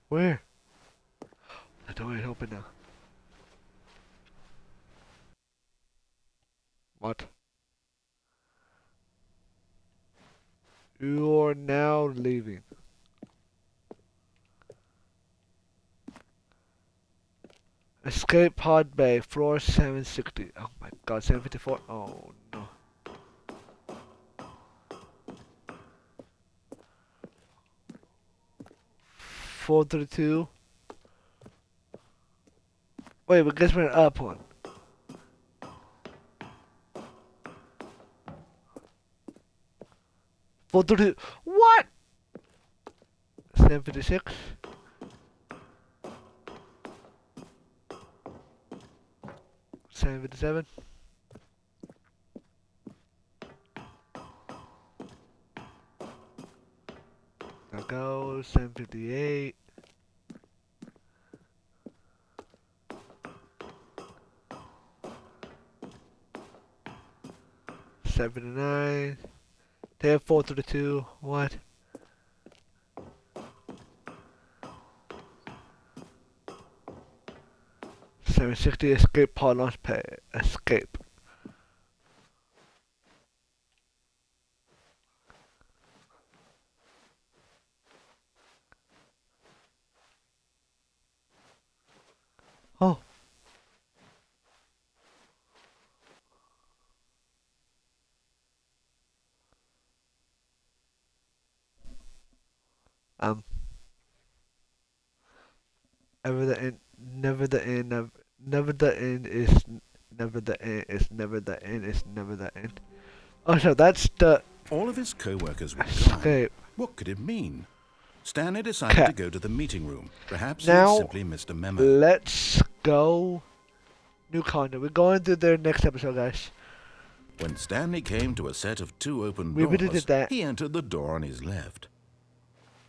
where? The door is open now. What? You are now leaving. Escape pod bay, floor 760. Oh my god, 754. Oh no. 432. Wait, but guess we're up one. 432. What? 756. 757. There goes 758. 79. They have 432. What? $760 escape pod launch pay. Escape. Oh. Ever the end, never the end of, never the end is never the end is never the end is never the end. Oh, so that's the All of his co-workers were gone. escape. What could it mean? Stanley decided to go to the meeting room. Perhaps Now, he simply missed a memo. Let's go. New content. We're going through their next episode, guys. When Stanley came to a set of 2 open We doors, already did that. he entered the door on his left.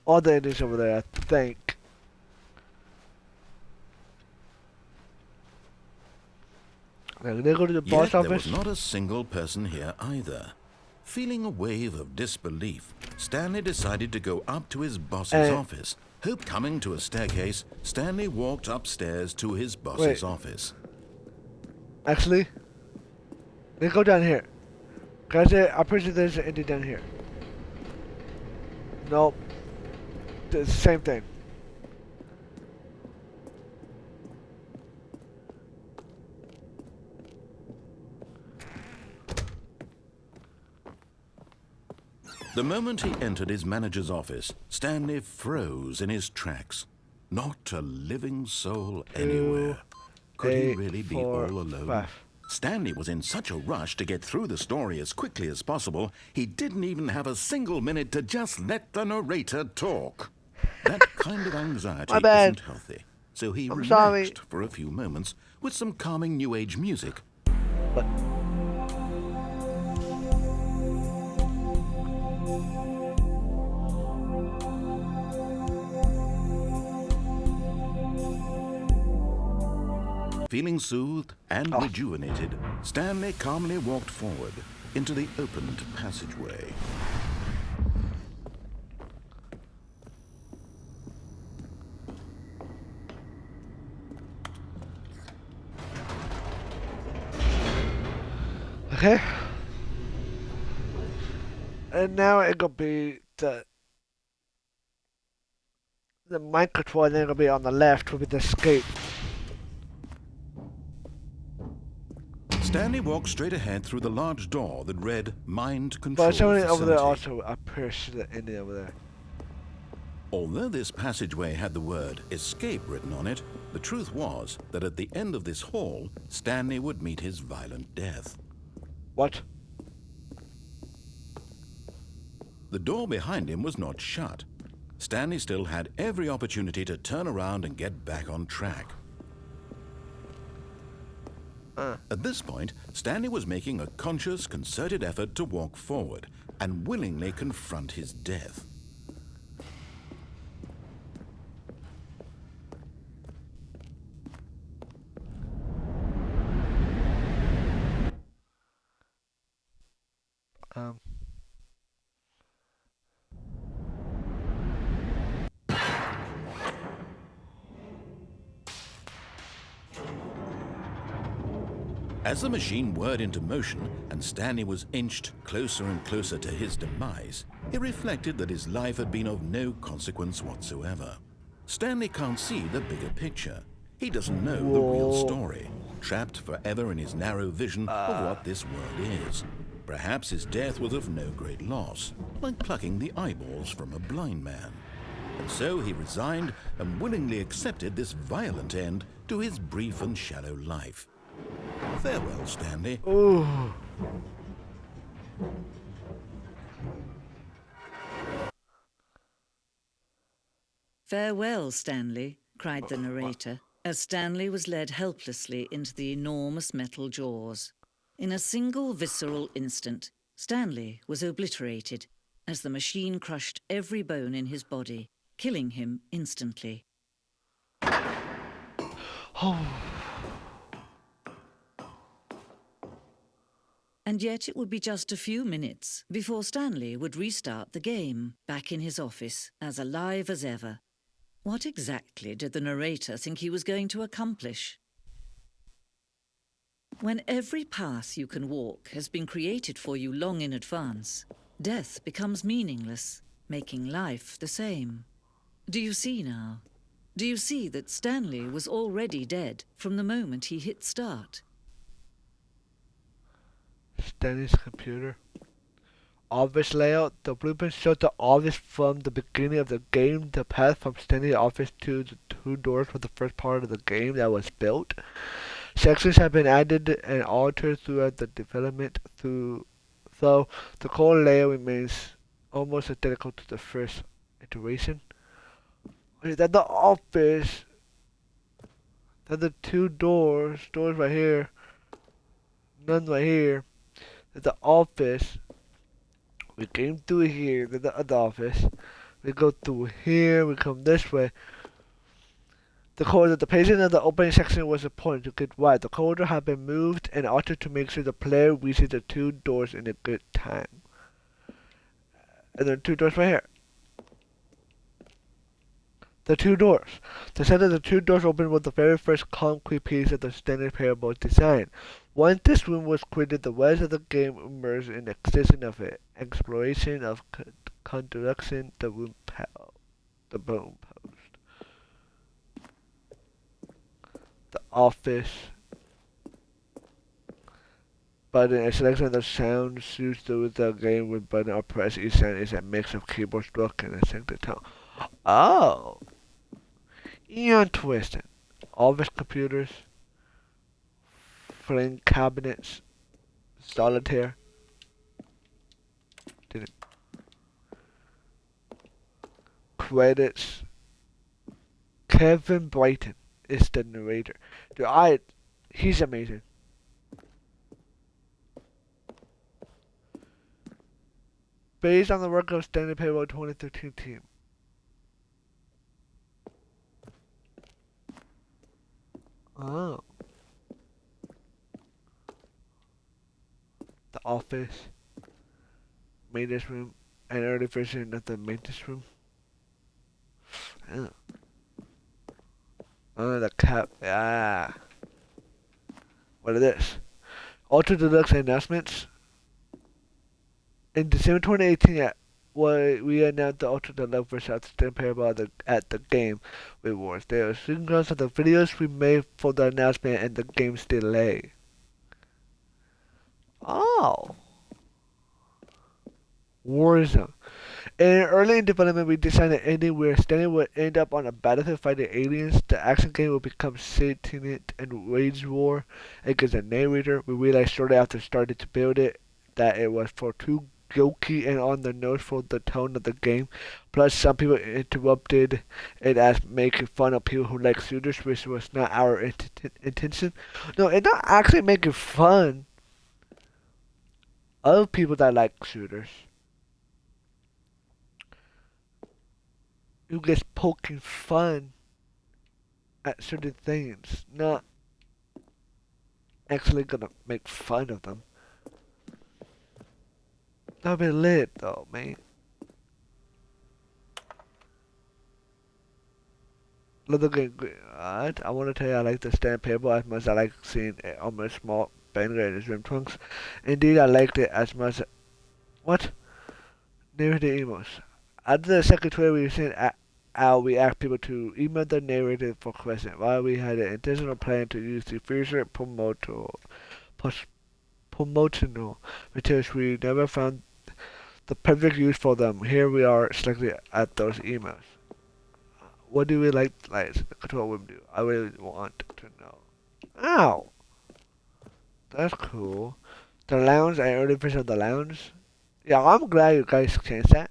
All the endings over there, I think. Now, they go to the Yet boss there office. was not a single person here either. Feeling a wave of disbelief, Stanley decided to go up to his boss's office. Coming to a staircase, Stanley walked upstairs to his boss's office. Actually, they go down here. Guys, I'm pretty sure there's an ending down here. Nope. It's the same thing. The moment he entered his manager's office, Stanley froze in his tracks. Not a living soul anywhere. Could he really be all alone? 5. Stanley was in such a rush to get through the story as quickly as possible, he didn't even have a single minute to just let the narrator talk. That kind of anxiety My bad. isn't healthy, so he I'm relaxed sorry. for a few moments with some calming New Age music. But Feeling soothed and rejuvenated, Stanley calmly walked forward into the opened passageway. okay. And now it gonna be the mic control, and then it'll be on the left will be the escape. Stanley walked straight ahead through the large door that read Mind Control But somebody over there Facility. also appears to the ending over there. Although this passageway had the word escape written on it, the truth was that at the end of this hall, Stanley would meet his violent death. What? The door behind him was not shut. Stanley still had every opportunity to turn around and get back on track. At this point, Stanley was making a conscious, concerted effort to walk forward and willingly confront his death. Um. As the machine whirred into motion and Stanley was inched closer and closer to his demise, he reflected that his life had been of no consequence whatsoever. Stanley can't see the bigger picture. He doesn't know the real story, trapped forever in his narrow vision of what this world is. Perhaps his death was of no great loss, like plucking the eyeballs from a blind man. And so he resigned and willingly accepted this violent end to his brief and shallow life. Farewell, Stanley. Ooh. "Farewell, Stanley," cried the narrator, as Stanley was led helplessly into the enormous metal jaws. In a single visceral instant, Stanley was obliterated as the machine crushed every bone in his body, killing him instantly. Oh. And yet it would be just a few minutes before Stanley would restart the game, back in his office, as alive as ever. What exactly did the narrator think he was going to accomplish? When every path you can walk has been created for you long in advance, death becomes meaningless, making life the same. Do you see now? Do you see that Stanley was already dead from the moment he hit start? Stanley's computer. Office layout. The blueprint showed the office from the beginning of the game. The path from Stanley's office to the two doors was the first part of the game that was built. Sections have been added and altered throughout the development, so the core layout remains almost identical to the first iteration. Then the office. Then the two doors right here, none right here. Then the office. We came through here, then the other office. We go through here, we come this way. The corridor, the pacing of the opening section was important to get right. The corridor had been moved and altered to make sure the player reaches the two doors in a good time. And there are two doors right here. The two doors. The set of the two doors opened with the very first concrete piece of the standard parable design. Once this room was created, the rest of the game immersed in the extension of it. Exploration of construction, the boom post. The office. Button. A selection of the sounds used through the game with button or press. Each sound is a mix of keyboard stroke and a distinctive tone. Oh! Interesting. Office computers. Flame cabinets. Solitaire. Didn't. Credits. Kevin Brighton is the narrator. Dude, he's amazing. Based on the work of Stanley Payroll 2013 team. Oh. The office. Maintenance room. An early version of the maintenance room. Oh. Oh, the cap. Ah. What is this? Ultra Deluxe announcements. In December 2018, we announced the Ultra Deluxe version of the Stanley Parable at the Game Rewards. There are screenshots of the videos we made for the announcement and the game's delay. Oh. Warzone. Early in development, we designed an ending where Stanley would end up on a battlefield fighting aliens. The action game would become sentient and wage war against a narrator. We realized shortly after starting to build it that it was for too jokey and on the nose for the tone of the game. Plus, some people interrupted it as making fun of people who like shooters, which was not our intention. No, it's not actually making fun of people that like shooters. You just poking fun at certain things, not actually gonna make fun of them. That'd be lit though, man. Little game, right? I want to tell you I like the stand paper as much as I like seeing it on my small banger in his rim trunks. Indeed, I liked it as much. What? Near the emos. After the second trailer we seen out, we asked people to email the narrator for questions. While we had an intentional plan to use the future promotional materials, we never found the perfect use for them. Here we are selecting at those emails. What do we like the control room do? I really want to know. Ow! That's cool. The lounge, I already finished the lounge. Yeah, I'm glad you guys changed that.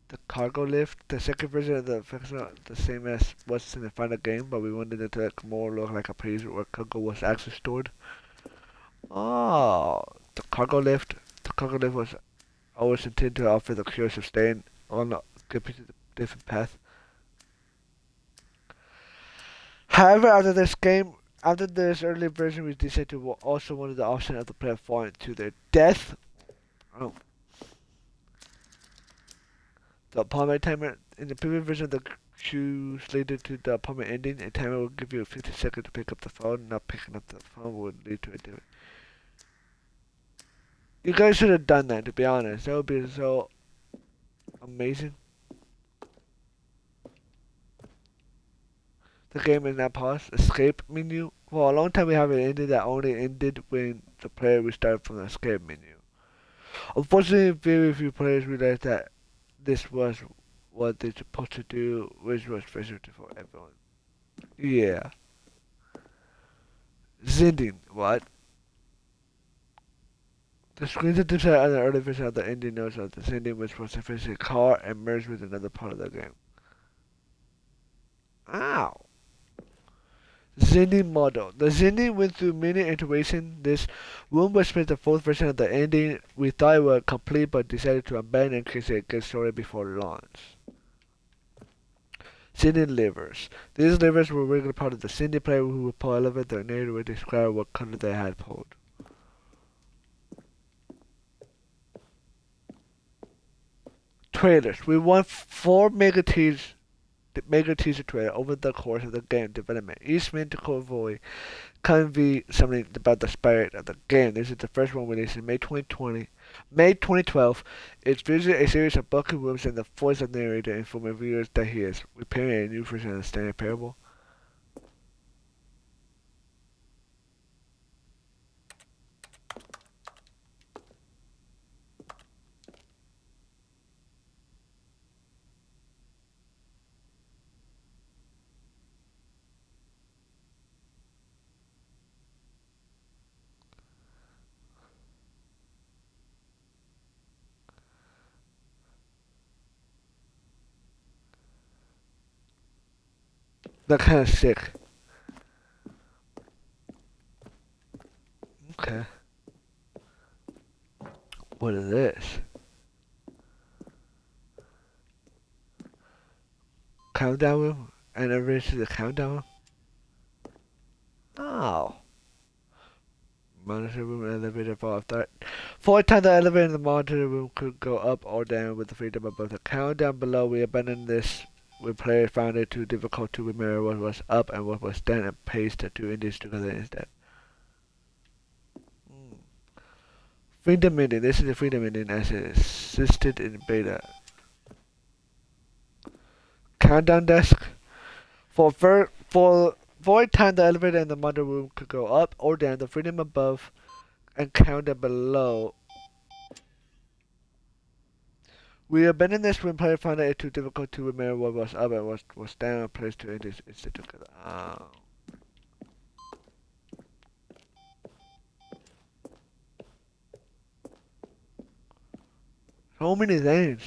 The cargo lift, the second version of the function the same as what's in the final game, but we wanted it to look like a place where cargo was actually stored. Oh, the cargo lift. The cargo lift was always intended to offer the curious of staying on a different path. However, after this early version, we decided to also wanted the option of the player falling to their death. Oh. The apartment timer. In the previous version of the queue slated to the apartment ending, a timer will give you 50 seconds to pick up the phone. Not picking up the phone would lead to a different. You guys should have done that, to be honest. That would be so amazing. The game is now paused. Escape menu. For a long time we have it ended that only ended when the player restarted from the escape menu. Unfortunately, very few players realized that this was what they're supposed to do, which was frustrating for everyone. Yeah. Zending. What? The screens that display on the early version of the ending notes of the Zending was supposed to finish a car and merge with another part of the game. Ow. Zending model. The Zending went through many iterations. This room was spent the fourth version of the ending. We thought it was complete but decided to abandon in case it gets sorted before launch. Zending levers. These levers were a regular part of the Zending player who would pull elevator. The narrator would describe what color they had pulled. Trailers. We won 4 mega teaser trailer over the course of the game development. Each meant to convey something about the spirit of the game. This is the first one released in May 2012. It's visually a series of broken rooms and the voice of the narrator informing viewers that he is repairing a new version of the standard parable. That's kind of sick. Okay. What is this? Countdown room? And everything to the countdown room? Oh. Monitor room and elevator fall off. 4 times the elevator in the monitor room could go up or down with the freedom above the countdown below. We abandoned this when players found it too difficult to remember what was up and what was down and paced the two endings together instead. Freedom ending. This is the freedom ending as it existed in beta. Countdown desk. For time the elevator in the mother room could go up or down, the freedom above and countdown below. We abandoned this when players found it too difficult to remember what was up and what was down and placed to end this instead together. Oh. So many things.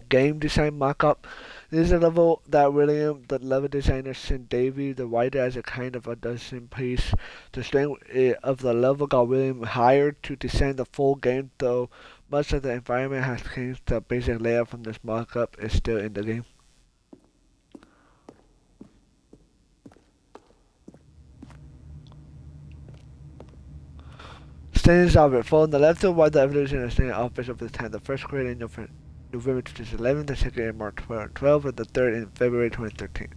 Game design mock-up. This is a level that William, the level designer, sent Davey, the writer, as a kind of audition piece. The strength of the level got William hired to design the full game, though much of the environment has changed. The basic layout from this mock-up is still in the game. Stanley's office. Following the left to right, the evolution of Stanley's office over the time. The first created in November 2011, the second in March 2012, and the third in February 2013.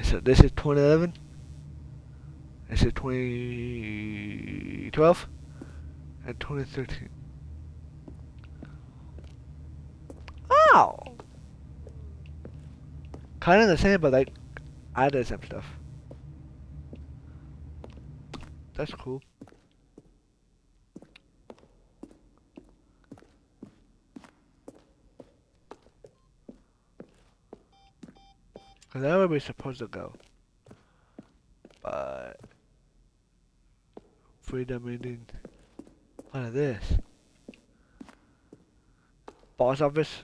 So this is 2011. Is it 2012 and 2013? Oh! Kind of the same, but like added some stuff. That's cool. Cause that's where we're supposed to go. But freedom ending. What is this? Boss office.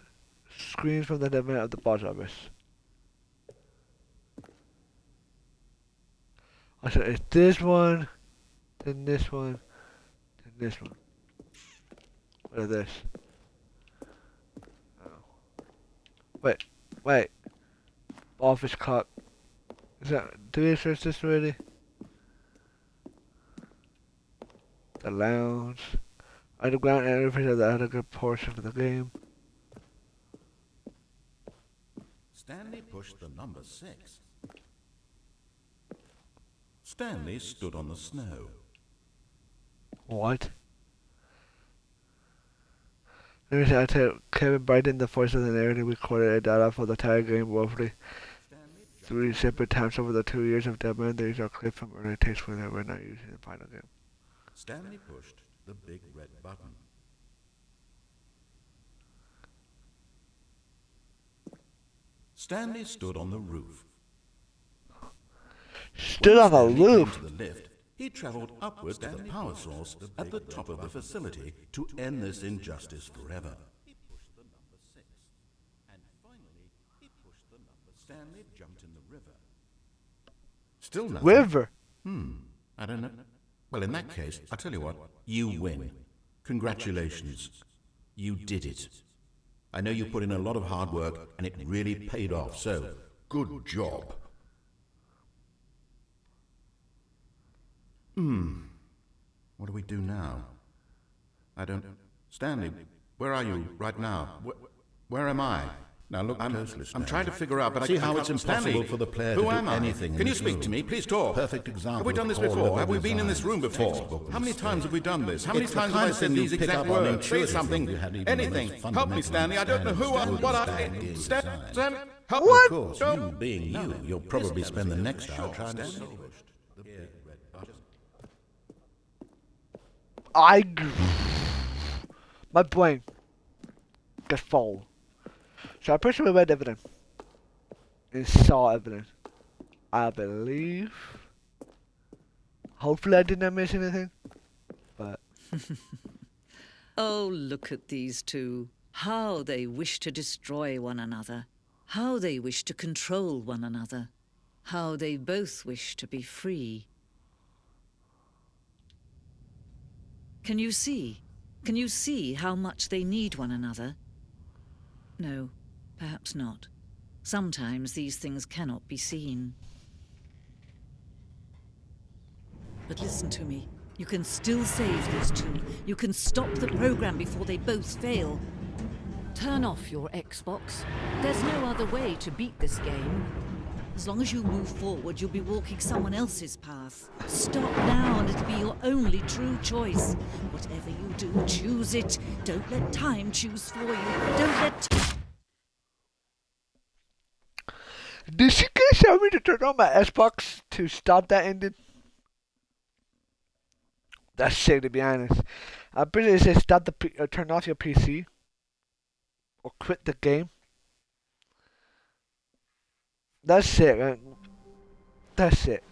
Screens from the event of the boss office. So it's this one, then this one, then this one. What is this? Oh. Wait. Office clock. Is that, do we search this already? The lounge. Underground elevator, the other good portion of the game. Stanley pushed the number 6. Stanley stood on the snow. What? Let me see, I tell you, Kevin Bryden, the voice of the narrative, recorded a data for the entire game roughly 3 separate times over the 2 years of development. These are clips from early takes when they were not used in the final game. Stanley pushed the big red button. Stanley stood on the roof. Stood on the Stanley roof? came to the lift. He traveled upward to the power source at the top of the facility to end this injustice forever. He pushed the number 6. And finally, he pushed the number. Stanley jumped in the river. Still nothing. River? I don't know. Well, in that case, I'll tell you what. You win. Congratulations. You did it. I know you put in a lot of hard work, and it really paid off, so good job. What do we do now? I don't... Stanley, where are you right now? Where am I? Now look closely, Stanley. I'm trying to figure out, but See I how can't... it's impossible Stanley, for the player who to do am I? anything in Can you this speak room? to me? Please talk. Perfect example. Have we done this of all before? Have we level been in this design. room before? Textbook How many mistake. times have we done this? How many It's the times have kind I of said thing you these pick exact up on in words? Say children something. if you had even the Anything. most Help me, fundamental Stanley. I don't know who I... understanding What of I... game Stan... design. Stan... Help Of me. course, Go. you being you, you'll probably spend the next hour trying to Stanley solve it. pushed the big red button. My brain gets full. So I pretty sure we read evidence. And saw evidence. I believe. Hopefully I did not miss anything. But Oh, look at these two. How they wish to destroy one another. How they wish to control one another. How they both wish to be free. Can you see? Can you see how much they need one another? No, perhaps not. Sometimes these things cannot be seen. But listen to me. You can still save these two. You can stop the program before they both fail. Turn off your Xbox. There's no other way to beat this game. As long as you move forward, you'll be walking someone else's path. Stop now and it'll be your only true choice. Whatever you do, choose it. Don't let time choose for you. Don't let... did she guys tell me to turn on my Xbox to stop that ending? That's sick, to be honest. I'm pretty sure it says stop the turn off your PC or quit the game. That's sick. That's sick.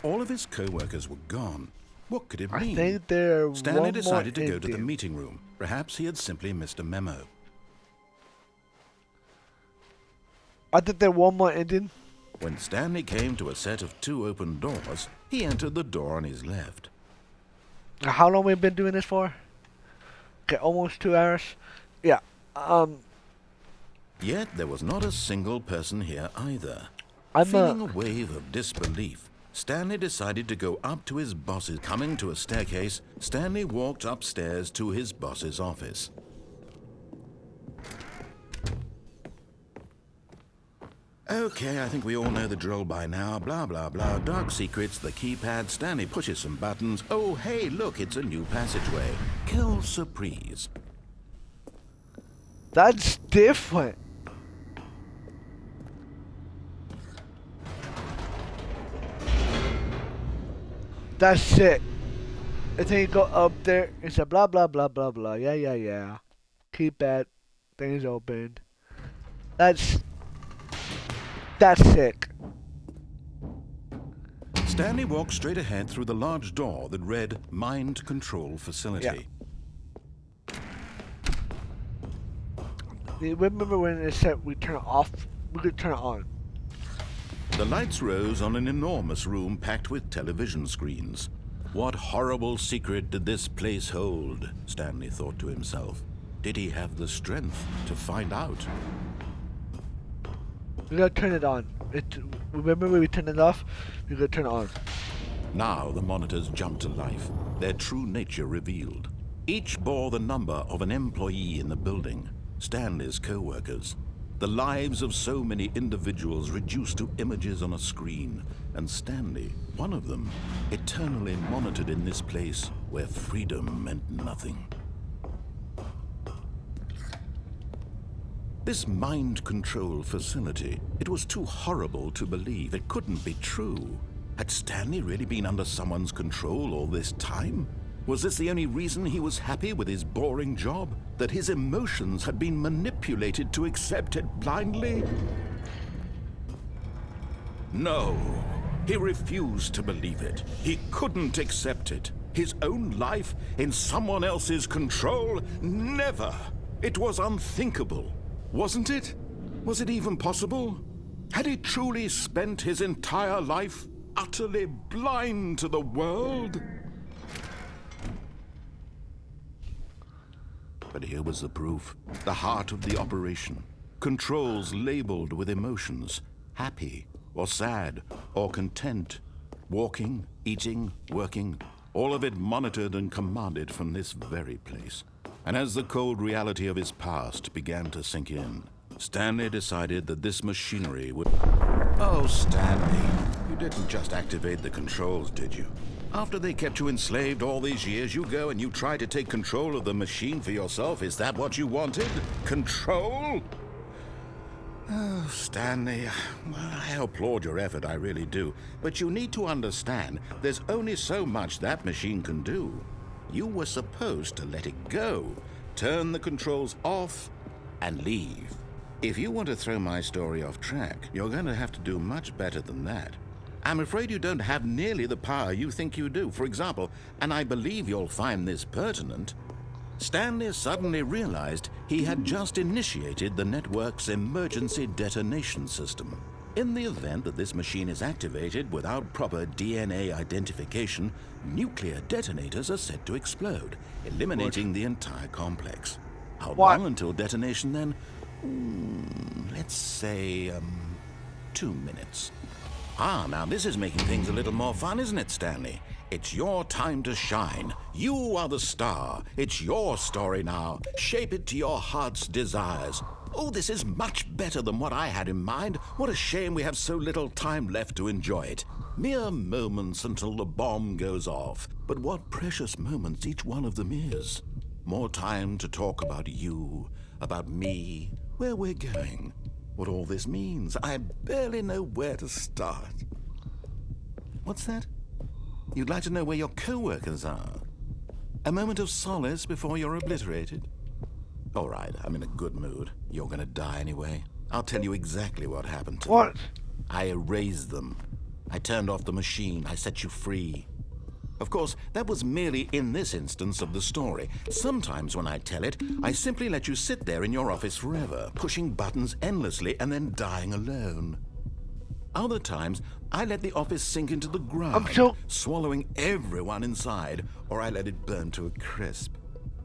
All of his co-workers were gone. What could it mean? I think there Stanley one decided more to go to the ending. meeting room. Perhaps he had simply missed a memo. I think there one more ending. When Stanley came to a set of 2 open doors, he entered the door on his left. How long we been doing this for? Okay, almost 2 hours. Yeah. Yet there was not a single person here either. I'm Feeling a wave of disbelief, Stanley decided to go up to his boss's. Coming to a staircase, Stanley walked upstairs to his boss's office. Okay, I think we all know the drill by now. Blah, blah, blah. Dark secrets, the keypad. Stanley pushes some buttons. Oh, hey, look, it's a new passageway. Kill surprise. That's different. That's it. And then you go up there and say blah blah blah blah blah. Yeah, yeah, yeah. Keep that. Things open. That's sick. Stanley walked straight ahead through the large door that read Mind Control Facility. You remember when it said we turn it off? We could turn it on. The lights rose on an enormous room packed with television screens. What horrible secret did this place hold? Stanley thought to himself. Did he have the strength to find out? We gotta turn it on. Remember when we turned it off? We gotta turn it on. Now the monitors jumped to life, their true nature revealed. Each bore the number of an employee in the building, Stanley's co-workers. The lives of so many individuals reduced to images on a screen, and Stanley, one of them, eternally monitored in this place where freedom meant nothing. This mind control facility, it was too horrible to believe. It couldn't be true. Had Stanley really been under someone's control all this time? Was this the only reason he was happy with his boring job? That his emotions had been manipulated to accept it blindly? No, he refused to believe it. He couldn't accept it. His own life in someone else's control? Never! It was unthinkable. Wasn't it? Was it even possible? Had he truly spent his entire life utterly blind to the world? But here was the proof, the heart of the operation. Controls labeled with emotions, happy or sad or content, walking, eating, working, all of it monitored and commanded from this very place. And as the cold reality of his past began to sink in, Stanley decided that this machinery would... Oh, Stanley, you didn't just activate the controls, did you? After they kept you enslaved all these years, you go and you try to take control of the machine for yourself. Is that what you wanted? Control? Oh, Stanley, well, I applaud your effort, I really do. But you need to understand, there's only so much that machine can do. You were supposed to let it go, turn the controls off, and leave. If you want to throw my story off track, you're going to have to do much better than that. I'm afraid you don't have nearly the power you think you do. For example, and I believe you'll find this pertinent, Stanley suddenly realized he had just initiated the network's emergency detonation system. In the event that this machine is activated without proper DNA identification, nuclear detonators are set to explode, eliminating the entire complex. How long until detonation then? Let's say, 2 minutes. Ah, now this is making things a little more fun, isn't it, Stanley? It's your time to shine. You are the star. It's your story now. Shape it to your heart's desires. Oh, this is much better than what I had in mind. What a shame we have so little time left to enjoy it. Mere moments until the bomb goes off. But what precious moments each one of them is. More time to talk about you, about me, where we're going, what all this means. I barely know where to start. What's that? You'd like to know where your co-workers are? A moment of solace before you're obliterated? All right, I'm in a good mood. You're gonna die anyway. I'll tell you exactly what happened to them. I erased them. I turned off the machine. I set you free. Of course, that was merely in this instance of the story. Sometimes when I tell it, I simply let you sit there in your office forever, pushing buttons endlessly and then dying alone. Other times, I let the office sink into the ground, swallowing everyone inside, or I let it burn to a crisp.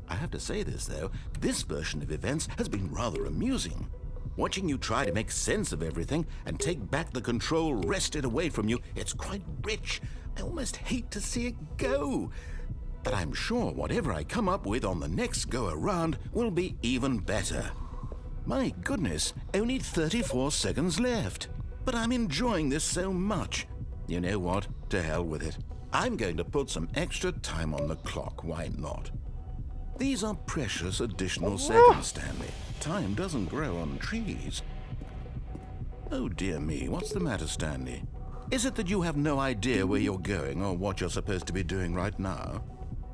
I have to say this, though, this version of events has been rather amusing. Watching you try to make sense of everything and take back the control wrested away from you, it's quite rich. I almost hate to see it go. But I'm sure whatever I come up with on the next go-around will be even better. My goodness, only 34 seconds left. but I'm enjoying this so much. You know what? To hell with it. I'm going to put some extra time on the clock. Why not? These are precious additional seconds, Stanley. Time doesn't grow on trees. Oh dear me, what's the matter, Stanley? Is it that you have no idea where you're going or what you're supposed to be doing right now?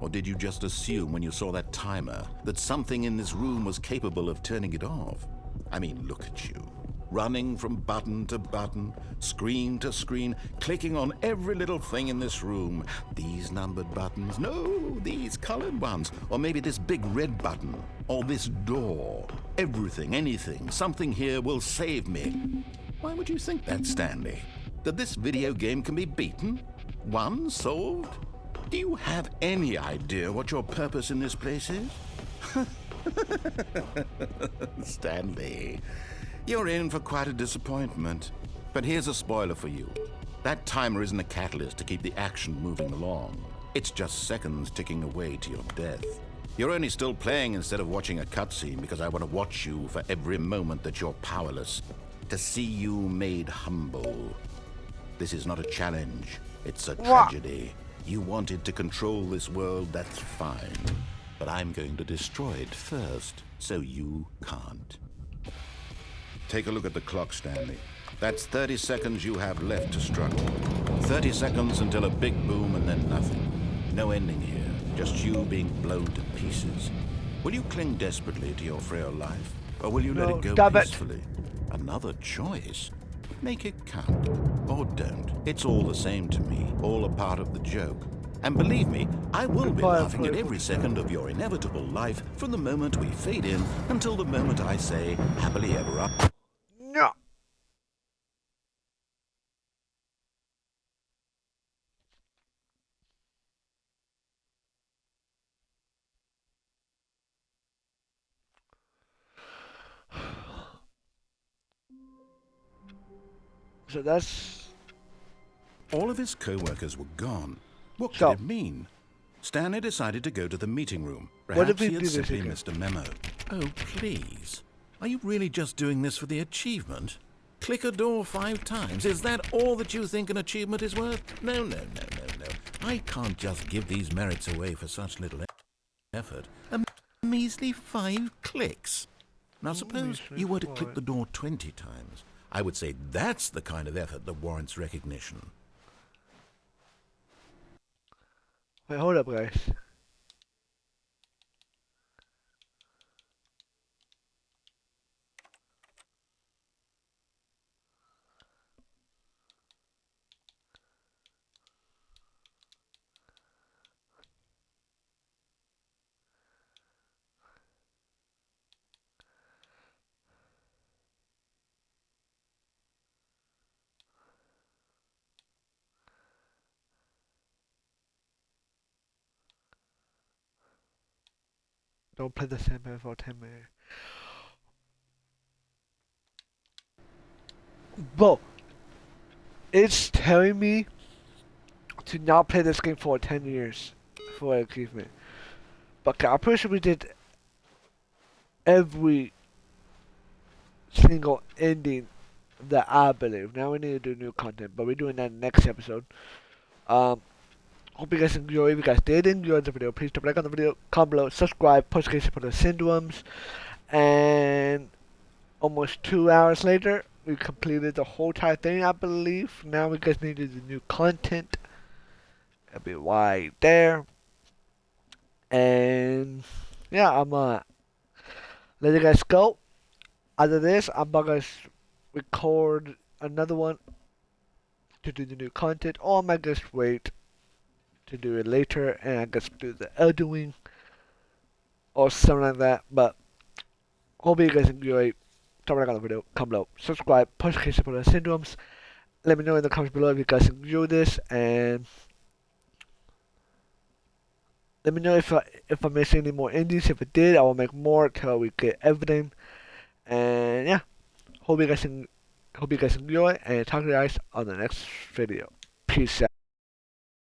Or did you just assume when you saw that timer that something in this room was capable of turning it off? I mean, look at you. Running from button to button, screen to screen, clicking on every little thing in this room. These numbered buttons, no, these colored ones. Or maybe this big red button, or this door. Everything, anything, something here will save me. Why would you think that, Stanley? That this video game can be beaten? Won? Solved? Do you have any idea what your purpose in this place is? Stanley, you're in for quite a disappointment. But here's a spoiler for you. That timer isn't a catalyst to keep the action moving along. It's just seconds ticking away to your death. You're only still playing instead of watching a cutscene because I want to watch you for every moment that you're powerless, to see you made humble. This is not a challenge. It's a tragedy. You wanted to control this world, that's fine. But I'm going to destroy it first, so you can't. Take a look at the clock, Stanley. That's 30 seconds you have left to struggle. 30 seconds until a big boom and then nothing. No ending here, just you being blown to pieces. Will you cling desperately to your frail life, or will you let it go peacefully? Another choice. Make it count, or don't. It's all the same to me, all a part of the joke. And believe me, I will be laughing at every second of your inevitable life from the moment we fade in until the moment I say, happily ever after. No. So that's... All of his co-workers were gone. What could it mean? Stanley decided to go to the meeting room. Perhaps he had simply missed a memo. Oh, please. Are you really just doing this for the achievement? Click a door 5 times. Is that all that you think an achievement is worth? No. I can't just give these merits away for such little effort. A measly 5 clicks. Now suppose you were to click the door 20 times. I would say that's the kind of effort that warrants recognition. Wait, hold up, guys. Don't play the same map for 10 minutes. Bro, it's telling me to not play this game for 10 years for achievement. But I'm pretty sure we did every single ending that I believe. Now we need to do new content, but we're doing that next episode. Hope you guys enjoyed. If you guys did enjoy the video, please drop a like on the video, comment below, subscribe, post notifications for the syndromes. And almost 2 hours later, we completed the whole entire thing, I believe. Now we guys need to do new content. It'll be right there. And yeah, I'm let you guys go. After this, I'm gonna record another one to do the new content, or I might just wait to do it later and I guess do the Elden or something like that. But hope you guys enjoy. Drop a like on the video, comment below, subscribe, post notifications for the syndromes. Let me know in the comments below if you guys enjoy this, and let me know if I missed any more indies. If I did, I will make more till we get everything. And yeah, hope you guys enjoy, and talk to you guys on the next video. Peace out.